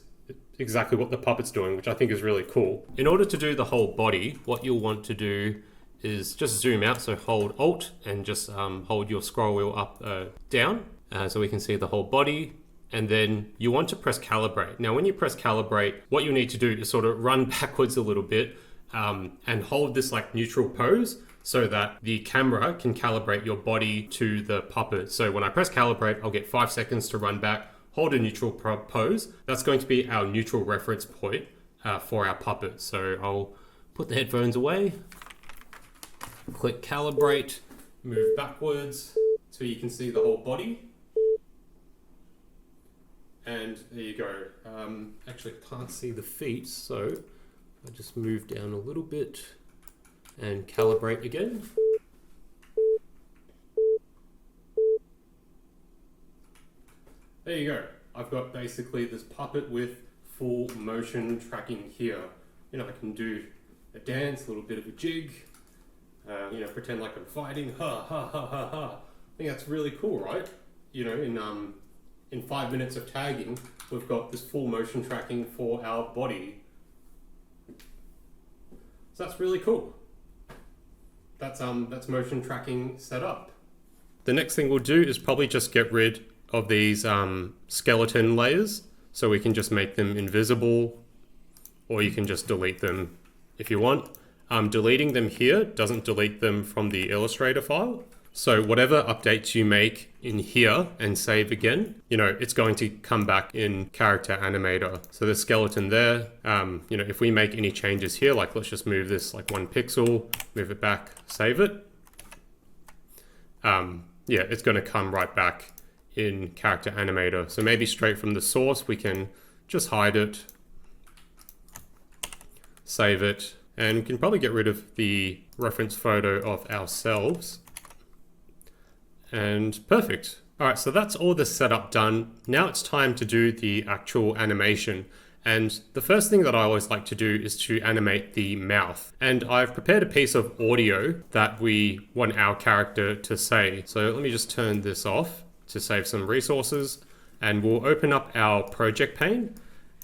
exactly what the puppet's doing, which I think is really cool. In order to do the whole body, what you'll want to do is just zoom out. So hold Alt and just hold your scroll wheel up, down, so we can see the whole body. And then you want to press calibrate. Now, when you press calibrate, what you need to do is sort of run backwards a little bit and hold this like neutral pose so that the camera can calibrate your body to the puppet. So when I press calibrate, I'll get 5 seconds to run back, hold a neutral pose. That's going to be our neutral reference point for our puppet. So I'll put the headphones away, click calibrate, move backwards so you can see the whole body. And there you go. Actually can't see the feet, so I'll just move down a little bit and calibrate again. There you go. I've got basically this puppet with full motion tracking here. I can do a dance, a little bit of a jig, pretend like I'm fighting, ha ha ha ha ha. I think that's really cool, right? In 5 minutes of tagging, we've got this full motion tracking for our body. So that's really cool. That's motion tracking set up. The next thing we'll do is probably just get rid of these skeleton layers, so we can just make them invisible, or you can just delete them if you want. Deleting them here doesn't delete them from the Illustrator file. So whatever updates you make in here and save again, it's going to come back in Character Animator. So the skeleton there, if we make any changes here, like let's just move this like 1 pixel, move it back, save it. It's going to come right back in Character Animator. So maybe straight from the source, we can just hide it, save it, and we can probably get rid of the reference photo of ourselves. And perfect. All right, so that's all the setup done. Now it's time to do the actual animation. And the first thing that I always like to do is to animate the mouth. And I've prepared a piece of audio that we want our character to say. So let me just turn this off to save some resources. And we'll open up our project pane.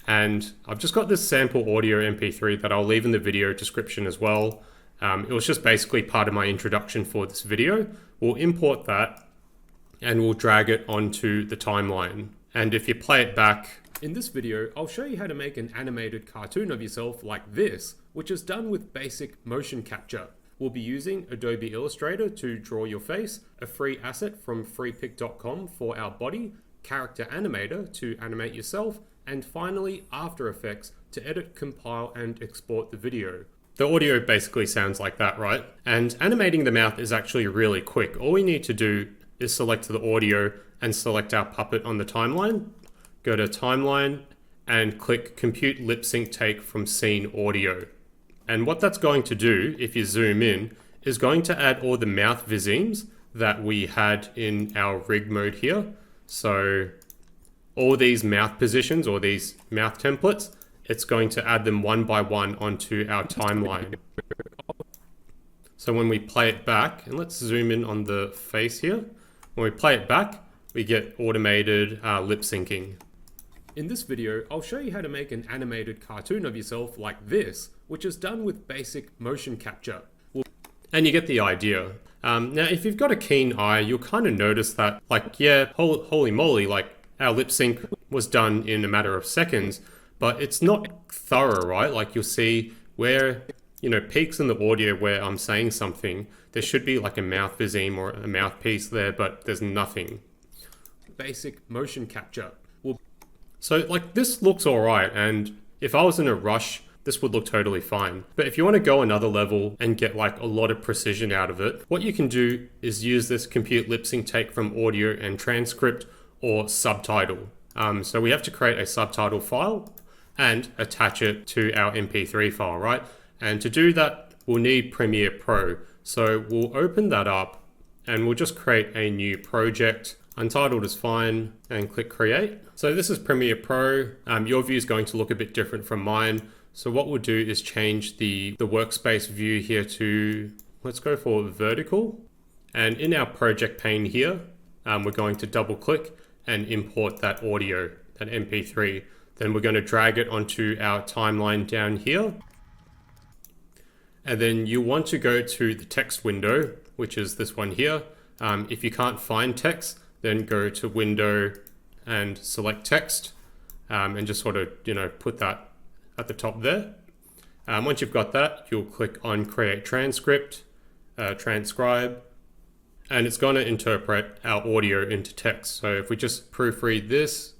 And I've just got this sample audio MP3 that I'll leave in the video description as well. It was just basically part of my introduction for this video. We'll import that and we'll drag it onto the timeline. And if you play it back, in this video, I'll show you how to make an animated cartoon of yourself like this, which is done with basic motion capture. We'll be using Adobe Illustrator to draw your face, a free asset from freepik.com for our body, Character Animator to animate yourself, and finally After Effects to edit, compile, and export the video. The audio basically sounds like that, right? And animating the mouth is actually really quick. All we need to do is select the audio and select our puppet on the timeline. Go to Timeline and click Compute Lip Sync Take from Scene Audio. And what that's going to do, if you zoom in, is going to add all the mouth Visemes that we had in our rig mode here. So all these mouth positions or these mouth templates, it's going to add them one by one onto our timeline. So when we play it back, and let's zoom in on the face here. When we play it back, we get automated lip syncing. In this video, I'll show you how to make an animated cartoon of yourself like this, which is done with basic motion capture. And you get the idea. Now, if you've got a keen eye, you'll kind of notice that, holy moly, our lip sync was done in a matter of seconds. But it's not thorough, right? Like you'll see where, peaks in the audio where I'm saying something, there should be like a mouth Viseme or a mouthpiece there, but there's nothing. Basic motion capture. So this looks all right. And if I was in a rush this would look totally fine. But if you want to go another level and get like a lot of precision out of it, what you can do is use this compute lip sync take from audio and transcript or subtitle. So we have to create a subtitle file and attach it to our MP3 file, right? And to do that, we'll need Premiere Pro. So we'll open that up and we'll just create a new project. Untitled is fine, and click create. So this is Premiere Pro. Your view is going to look a bit different from mine. So what we'll do is change the workspace view here to, let's go for vertical. And in our project pane here, we're going to double click and import that audio, that MP3. Then we're going to drag it onto our timeline down here. And then you want to go to the text window, which is this one here. If you can't find text, then go to window and select text, and just sort of, put that at the top there. Once you've got that, you'll click on create transcript, transcribe, and it's going to interpret our audio into text. So if we just proofread this,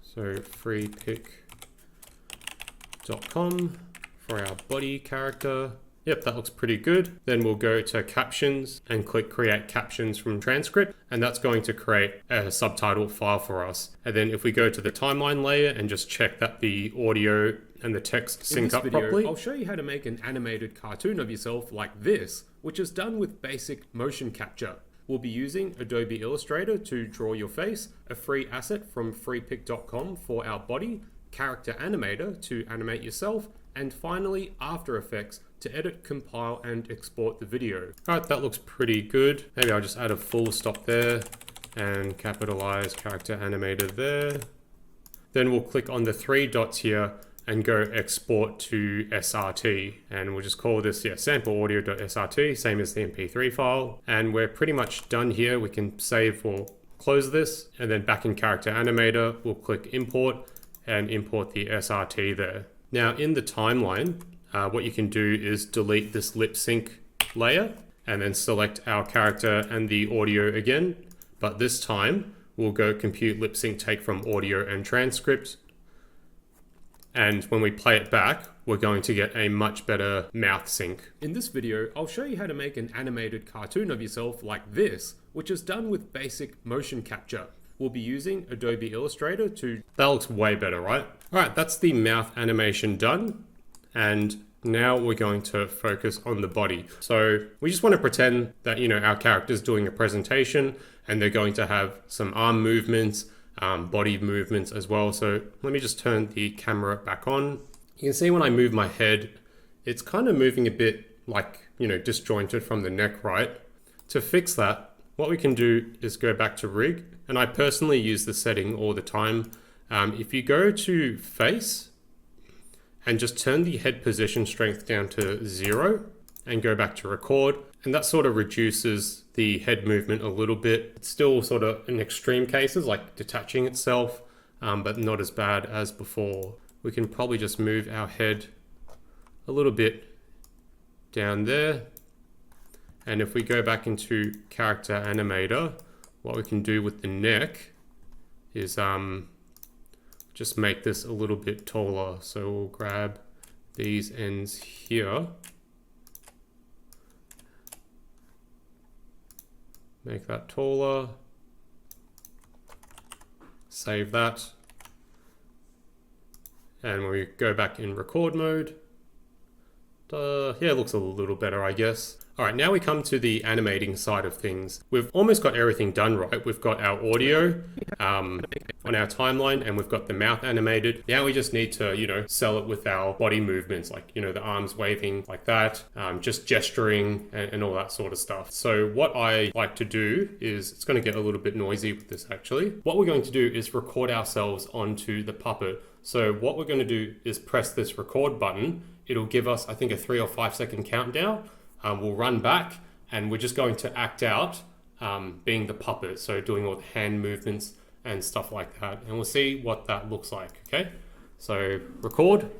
so freepic.com for our body character. Yep, that looks pretty good. Then we'll go to captions and click create captions from transcript, and that's going to create a subtitle file for us. And then if we go to the timeline layer and just check that the audio and the text sync up properly. I'll show you how to make an animated cartoon of yourself like this, which is done with basic motion capture. We'll be using Adobe Illustrator to draw your face, a free asset from freepic.com for our body, Character Animator to animate yourself, and finally After Effects to edit, compile, and export the video. All right, that looks pretty good. Maybe I'll just add a full stop there and capitalize Character Animator there. Then we'll click on the three dots here and go export to SRT. And we'll just call this sample audio.srt, same as the MP3 file. And we're pretty much done here. We can save or close this. And then back in Character Animator, we'll click import and import the SRT there. Now in the timeline, what you can do is delete this lip sync layer and then select our character and the audio again. But this time we'll go compute lip sync take from audio and transcript. And when we play it back, we're going to get a much better mouth sync. In this video, I'll show you how to make an animated cartoon of yourself like this, which is done with basic motion capture. We'll be using Adobe Illustrator to... That looks way better, right? All right, that's the mouth animation done. And now we're going to focus on the body. So we just want to pretend that, our character's doing a presentation and they're going to have some arm movements, body movements as well. So let me just turn the camera back on. You can see when I move my head, it's kind of moving a bit like, disjointed from the neck, right? To fix that, what we can do is go back to rig, and I personally use the setting all the time. If you go to face and just turn the head position strength down to 0 and go back to record, and that sort of reduces the head movement a little bit. It's still sort of in extreme cases like detaching itself, but not as bad as before. We can probably just move our head a little bit down there. And if we go back into Character Animator, what we can do with the neck is just make this a little bit taller. So we'll grab these ends here, make that taller, save that. And when we go back in record mode, yeah, it looks a little better, I guess. All right, now we come to the animating side of things. We've almost got everything done, right? We've got our audio on our timeline, and we've got the mouth animated. Now we just need to, sell it with our body movements, like, the arms waving like that, just gesturing and all that sort of stuff. So what I like to do is, it's going to get a little bit noisy with this actually. What we're going to do is record ourselves onto the puppet. So what we're going to do is press this record button. It'll give us, I think, a 3 or 5 second countdown. We'll run back and we're just going to act out being the puppet. So doing all the hand movements and stuff like that. And we'll see what that looks like, okay? So record.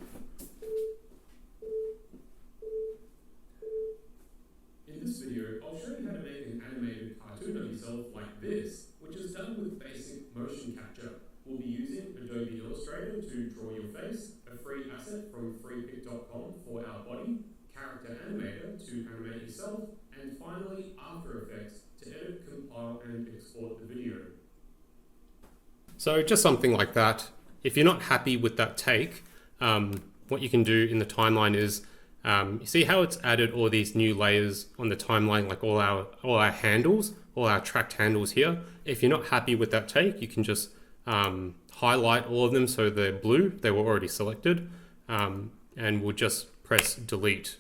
In this video, I'll show you how to make an animated cartoon of yourself like this, which is done with basic motion capture. We'll be using Adobe Illustrator to draw your face, a free asset itself, and finally After Effects to edit, compile, and export the video. So just something like that. If you're not happy with that take, what you can do in the timeline is, you see how it's added all these new layers on the timeline, like all our handles, all our tracked handles here. If you're not happy with that take, you can just highlight all of them so they're blue, they were already selected, and we'll just press delete.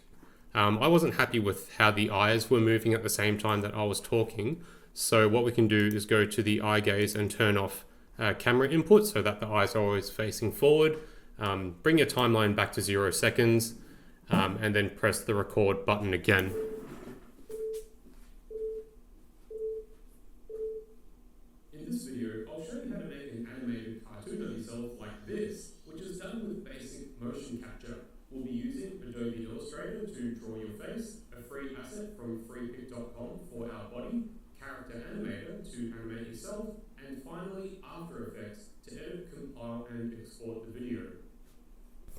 I wasn't happy with how the eyes were moving at the same time that I was talking, so what we can do is go to the eye gaze and turn off camera input so that the eyes are always facing forward. Bring your timeline back to 0 seconds, and then press the record button again. In this video, I'll show you how to make an animated cartoon of yourself like this, which is done with basic motion capture. We'll be using Adobe Illustrator to draw your face, a free asset from freepik.com for our body, Character Animator to animate yourself, and finally After Effects to edit, compile, and export the video.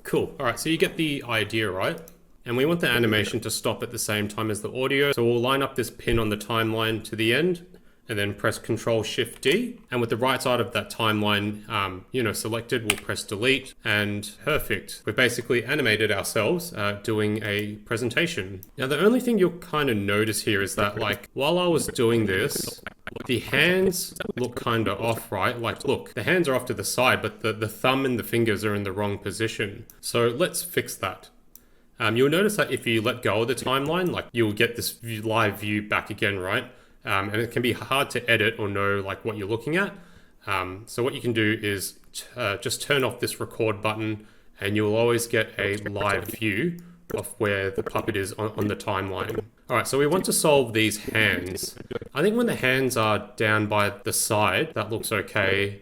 Cool. All right, so you get the idea, right? And we want the animation to stop at the same time as the audio. So we'll line up this pin on the timeline to the end and then press Ctrl-Shift-D. And with the right side of that timeline, selected, we'll press delete, and perfect. We've basically animated ourselves doing a presentation. Now, the only thing you'll kind of notice here is that, like, while I was doing this, the hands look kind of off, right? Like, look, the hands are off to the side, but the thumb and the fingers are in the wrong position. So let's fix that. You'll notice that if you let go of the timeline, like, you'll get this live view back again, right? And it can be hard to edit or know like what you're looking at. So what you can do is just turn off this record button, and you'll always get a live view of where the puppet is on the timeline. All right, so we want to solve these hands. I think when the hands are down by the side, that looks okay.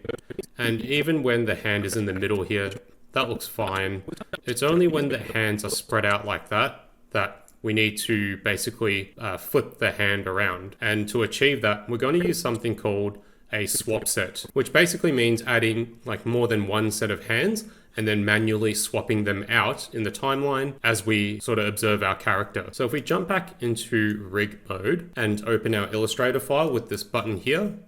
And even when the hand is in the middle here, that looks fine. It's only when the hands are spread out like that we need to basically flip the hand around. And to achieve that, we're going to use something called a swap set, which basically means adding like more than one set of hands and then manually swapping them out in the timeline as we sort of observe our character. So if we jump back into rig mode and open our Illustrator file with this button here,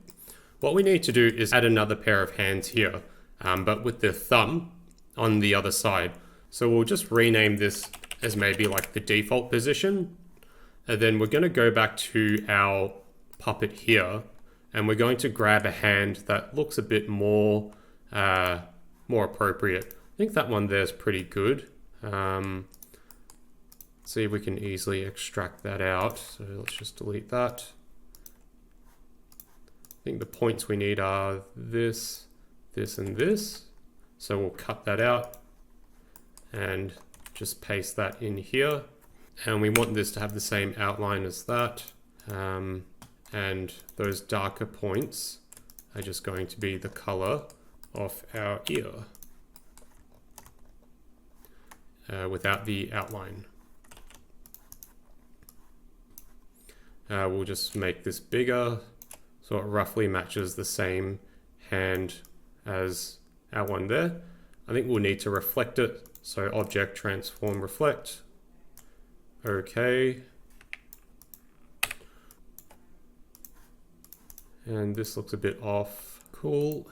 what we need to do is add another pair of hands here, but with the thumb on the other side. So we'll just rename this as maybe like the default position. And then we're going to go back to our puppet here, and we're going to grab a hand that looks a bit more appropriate. I think that one there is pretty good. See if we can easily extract that out. So let's just delete that. I think the points we need are this, this, and this. So we'll cut that out and just paste that in here. And we want this to have the same outline as that. And those darker points are just going to be the color of our ear without the outline. We'll just make this bigger so it roughly matches the same hand as our one there. I think we'll need to reflect it. So object, transform, reflect. Okay. And this looks a bit off. Cool.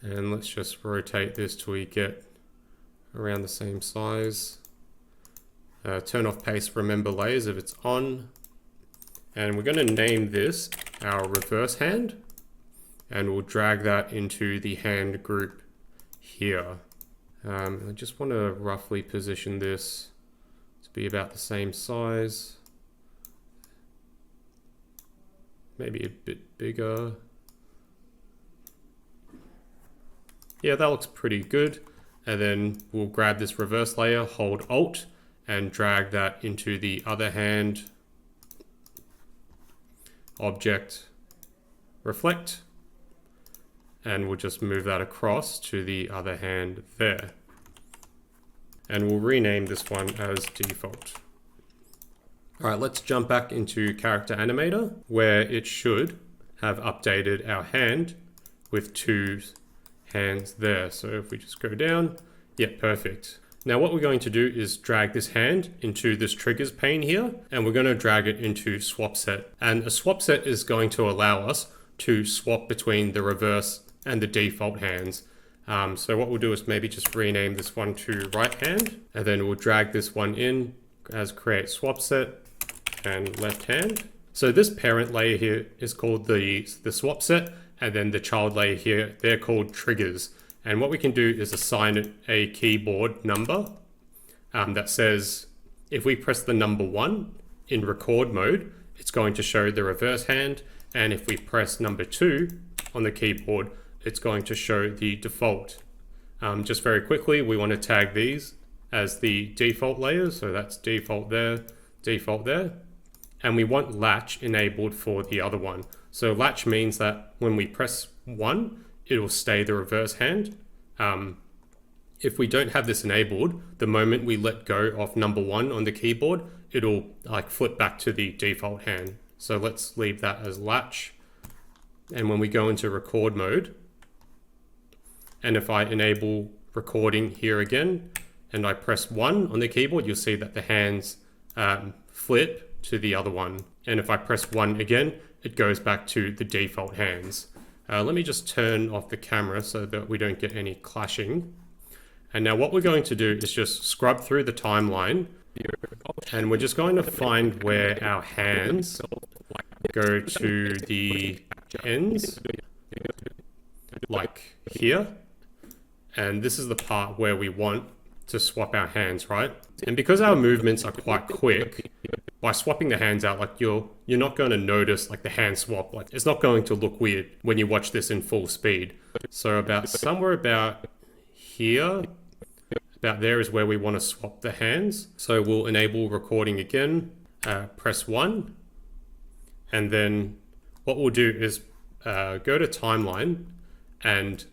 And let's just rotate this till we get around the same size. Turn off paste, remember layers if it's on. And we're going to name this our reverse hand. And we'll drag that into the hand group here. I just want to roughly position this to be about the same size. Maybe a bit bigger. Yeah, that looks pretty good. And then we'll grab this reverse layer, hold Alt, and drag that into the other hand. Object, reflect. And we'll just move that across to the other hand there. And we'll rename this one as default. All right, let's jump back into Character Animator, where it should have updated our hand with 2 hands there. So if we just go down, yeah, perfect. Now what we're going to do is drag this hand into this triggers pane here, and we're going to drag it into swap set. And a swap set is going to allow us to swap between the reverse and the default hands. So what we'll do is maybe just rename this one to right hand, and then we'll drag this one in as create swap set and left hand. So this parent layer here is called the swap set, and then the child layer here, they're called triggers. And what we can do is assign it a keyboard number that says if we press the number 1 in record mode, it's going to show the reverse hand. And if we press number 2 on the keyboard, it's going to show the default. Just very quickly, we want to tag these as the default layers. So that's default there, default there. And we want latch enabled for the other one. So latch means that when we press 1, it will stay the reverse hand. If we don't have this enabled, the moment we let go of number 1 on the keyboard, it'll like flip back to the default hand. So let's leave that as latch. And when we go into record mode, and if I enable recording here again, and I press 1 on the keyboard, you'll see that the hands flip to the other one. And if I press 1 again, it goes back to the default hands. Let me just turn off the camera so that we don't get any clashing. And now what we're going to do is just scrub through the timeline, and we're just going to find where our hands go to the ends, like here. And this is the part where we want to swap our hands, right? And because our movements are quite quick, by swapping the hands out, like you're not going to notice like the hand swap. Like it's not going to look weird when you watch this in full speed. So somewhere about here, about there is where we want to swap the hands. So we'll enable recording again, press 1, and then what we'll do is go to timeline and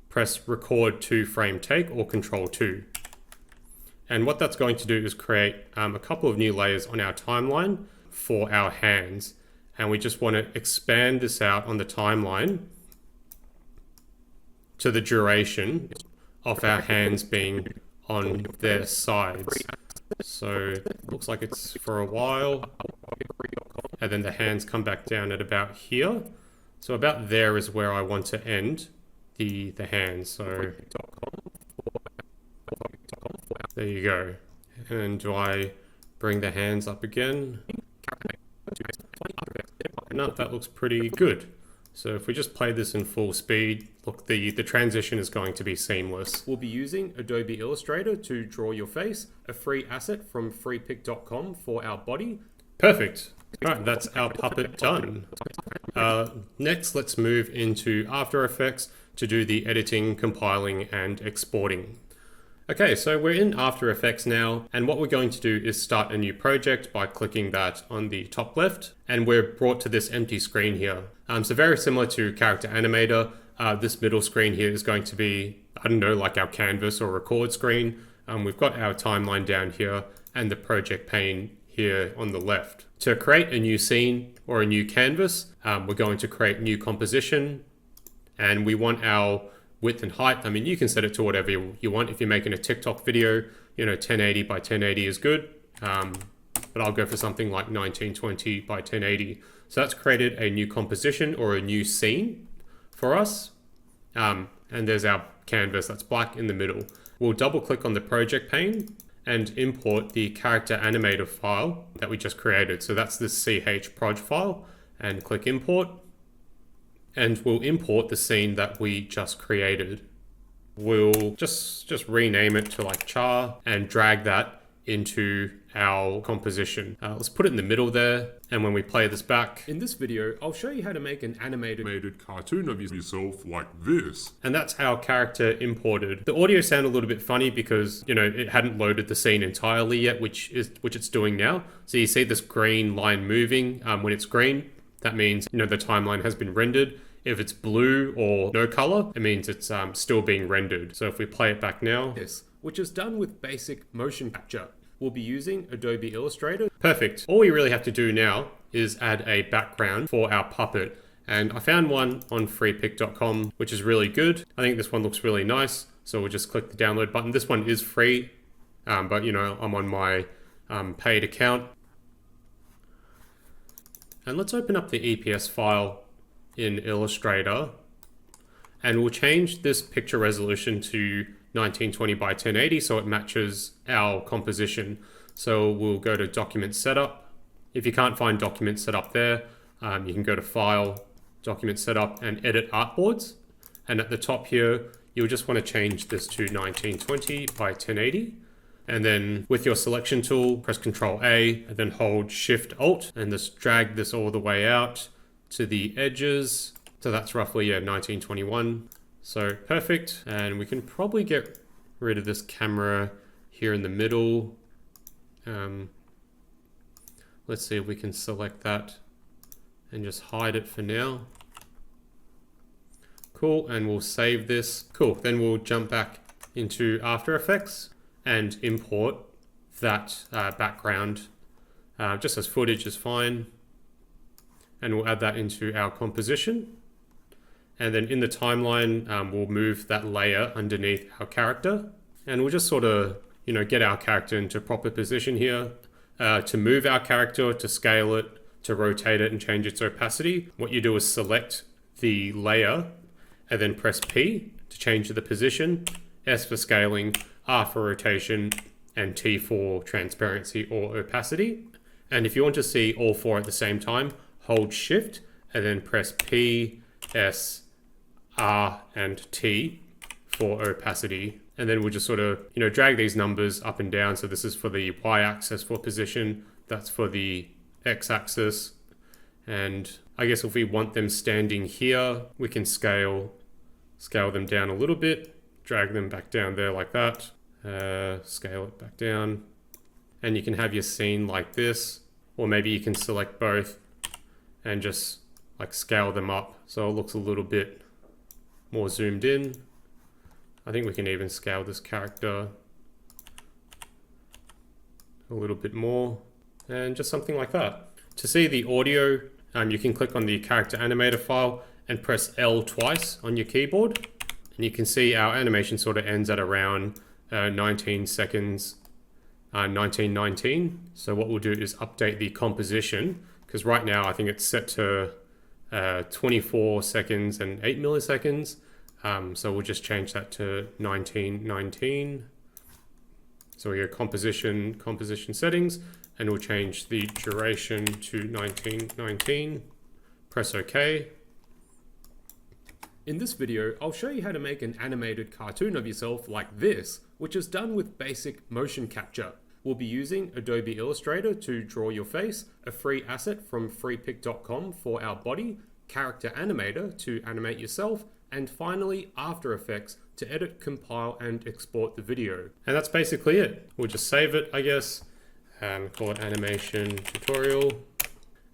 press record to frame take or control 2. And what that's going to do is create a couple of new layers on our timeline for our hands. And we just want to expand this out on the timeline to the duration of our hands being on their sides. So it looks like it's for a while. And then the hands come back down at about here. So about there is where I want to end the hands. So there you go. And do I bring the hands up again? No, that looks pretty good. So if we just play this in full speed, look, the transition is going to be seamless. We'll be using Adobe Illustrator to draw your face, a free asset from freepik.com for our body. Perfect. All right, that's our puppet done. Next, let's move into After Effects to do the editing, compiling, and exporting. Okay, so we're in After Effects now, and what we're going to do is start a new project by clicking that on the top left, and we're brought to this empty screen here. So very similar to Character Animator, this middle screen here is going to be, I don't know, like our canvas or record screen. We've got our timeline down here and the project pane here on the left. To create a new scene or a new canvas, we're going to create new composition, and we want our width and height. I mean, you can set it to whatever you want. If you're making a TikTok video, 1080 by 1080 is good. But I'll go for something like 1920 by 1080. So that's created a new composition or a new scene for us. And there's our canvas that's black in the middle. We'll double click on the project pane and import the Character Animator file that we just created. So that's this CH file, and click import. And we'll import the scene that we just created. We'll just rename it to like char and drag that into our composition. Let's put it in the middle there. And when we play this back, in this video, I'll show you how to make an animated cartoon of yourself like this. And that's our character imported. The audio sounded a little bit funny because, it hadn't loaded the scene entirely yet, which it's doing now. So you see this green line moving. When it's green, that means, the timeline has been rendered. If it's blue or no color, it means it's still being rendered. So if we play it back now, yes, which is done with basic motion capture. We'll be using Adobe Illustrator. Perfect. All we really have to do now is add a background for our puppet. And I found one on freepik.com, which is really good. I think this one looks really nice. So we'll just click the download button. This one is free. but you know, I'm on my paid account. And let's open up the EPS file in Illustrator, and we'll change this picture resolution to 1920 by 1080 so it matches our composition. So we'll go to Document Setup. If you can't find Document Setup there, you can go to File, Document Setup, and Edit Artboards. And at the top here, you'll just want to change this to 1920 by 1080. And then with your selection tool, press Ctrl A and then hold Shift Alt and just drag this all the way out to the edges. So that's roughly 1921. So perfect. And we can probably get rid of this camera here in the middle. Let's see if we can select that and just hide it for now. Cool, and we'll save this. Cool, then we'll jump back into After Effects and import that background. Just as footage is fine. And we'll add that into our composition. And then in the timeline, we'll move that layer underneath our character. And we'll just sort of, you know, get our character into proper position here. To move our character, to scale it, to rotate it and change its opacity, what you do is select the layer and then press P to change the position, S for scaling, R for rotation, and T for transparency or opacity. And if you want to see all four at the same time, hold Shift and then press P, S, R, and T for opacity. And then we'll just sort of, you know, drag these numbers up and down. So this is for the Y-axis for position, that's for the X-axis. And I guess if we want them standing here, we can scale them down a little bit, drag them back down there like that, scale it back down. And you can have your scene like this, or maybe you can select both and just like scale them up so it looks a little bit more zoomed in. I think we can even scale this character a little bit more, and just something like that. To see the audio, you can click on the Character Animator file and press L twice on your keyboard. And you can see our animation sort of ends at around 19 seconds, 1919. So what we'll do is update the composition, because right now I think it's set to 24 seconds and 8 milliseconds. So we'll just change that to 1919. So we go composition settings, and we'll change the duration to 1919. Press OK. In this video, I'll show you how to make an animated cartoon of yourself like this, which is done with basic motion capture. We'll be using Adobe Illustrator to draw your face, a free asset from freepik.com for our body, Character Animator to animate yourself, and finally After Effects to edit, compile, and export the video. And that's basically it. We'll just save it, I guess, call it animation tutorial.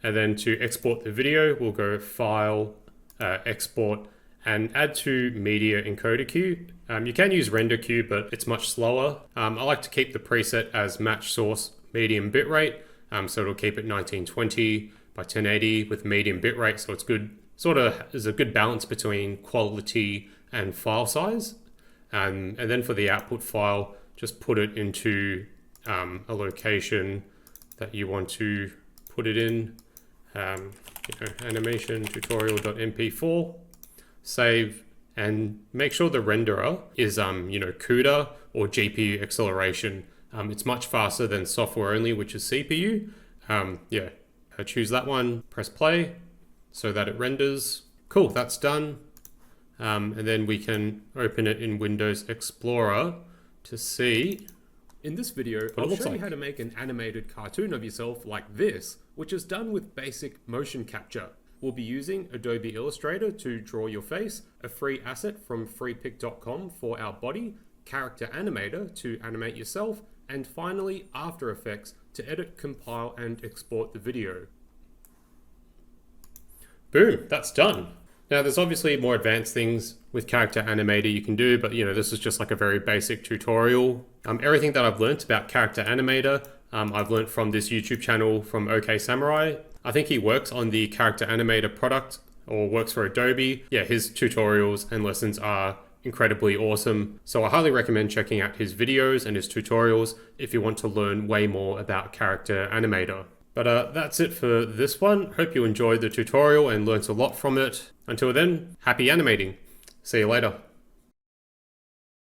And then to export the video, we'll go File, Export, and add to Media Encoder Queue. You can use Render Queue, but it's much slower. I like to keep the preset as Match Source Medium Bitrate, so it'll keep it 1920 by 1080 with medium bitrate, so it's good. Sort of is a good balance between quality and file size. And then for the output file, just put it into a location that you want to put it in. Animation tutorial.mp4, save, and make sure the renderer is CUDA or GPU acceleration. It's much faster than software only, which is CPU. Choose that one, press play so that it renders. Cool, that's done. And then we can open it in Windows Explorer to see. In this video, I'll show you how to make an animated cartoon of yourself like this, which is done with basic motion capture. We'll be using Adobe Illustrator to draw your face, a free asset from freepik.com for our body, Character Animator to animate yourself, and finally After Effects to edit, compile, and export the video. Boom, that's done. Now there's obviously more advanced things with Character Animator you can do, but this is just like a very basic tutorial. Everything that I've learnt about Character Animator, I've learnt from this YouTube channel from OK Samurai. I think he works on the Character Animator product or works for Adobe. Yeah, his tutorials and lessons are incredibly awesome. So I highly recommend checking out his videos and his tutorials if you want to learn way more about Character Animator. But that's it for this one. Hope you enjoyed the tutorial and learnt a lot from it. Until then, happy animating. See you later.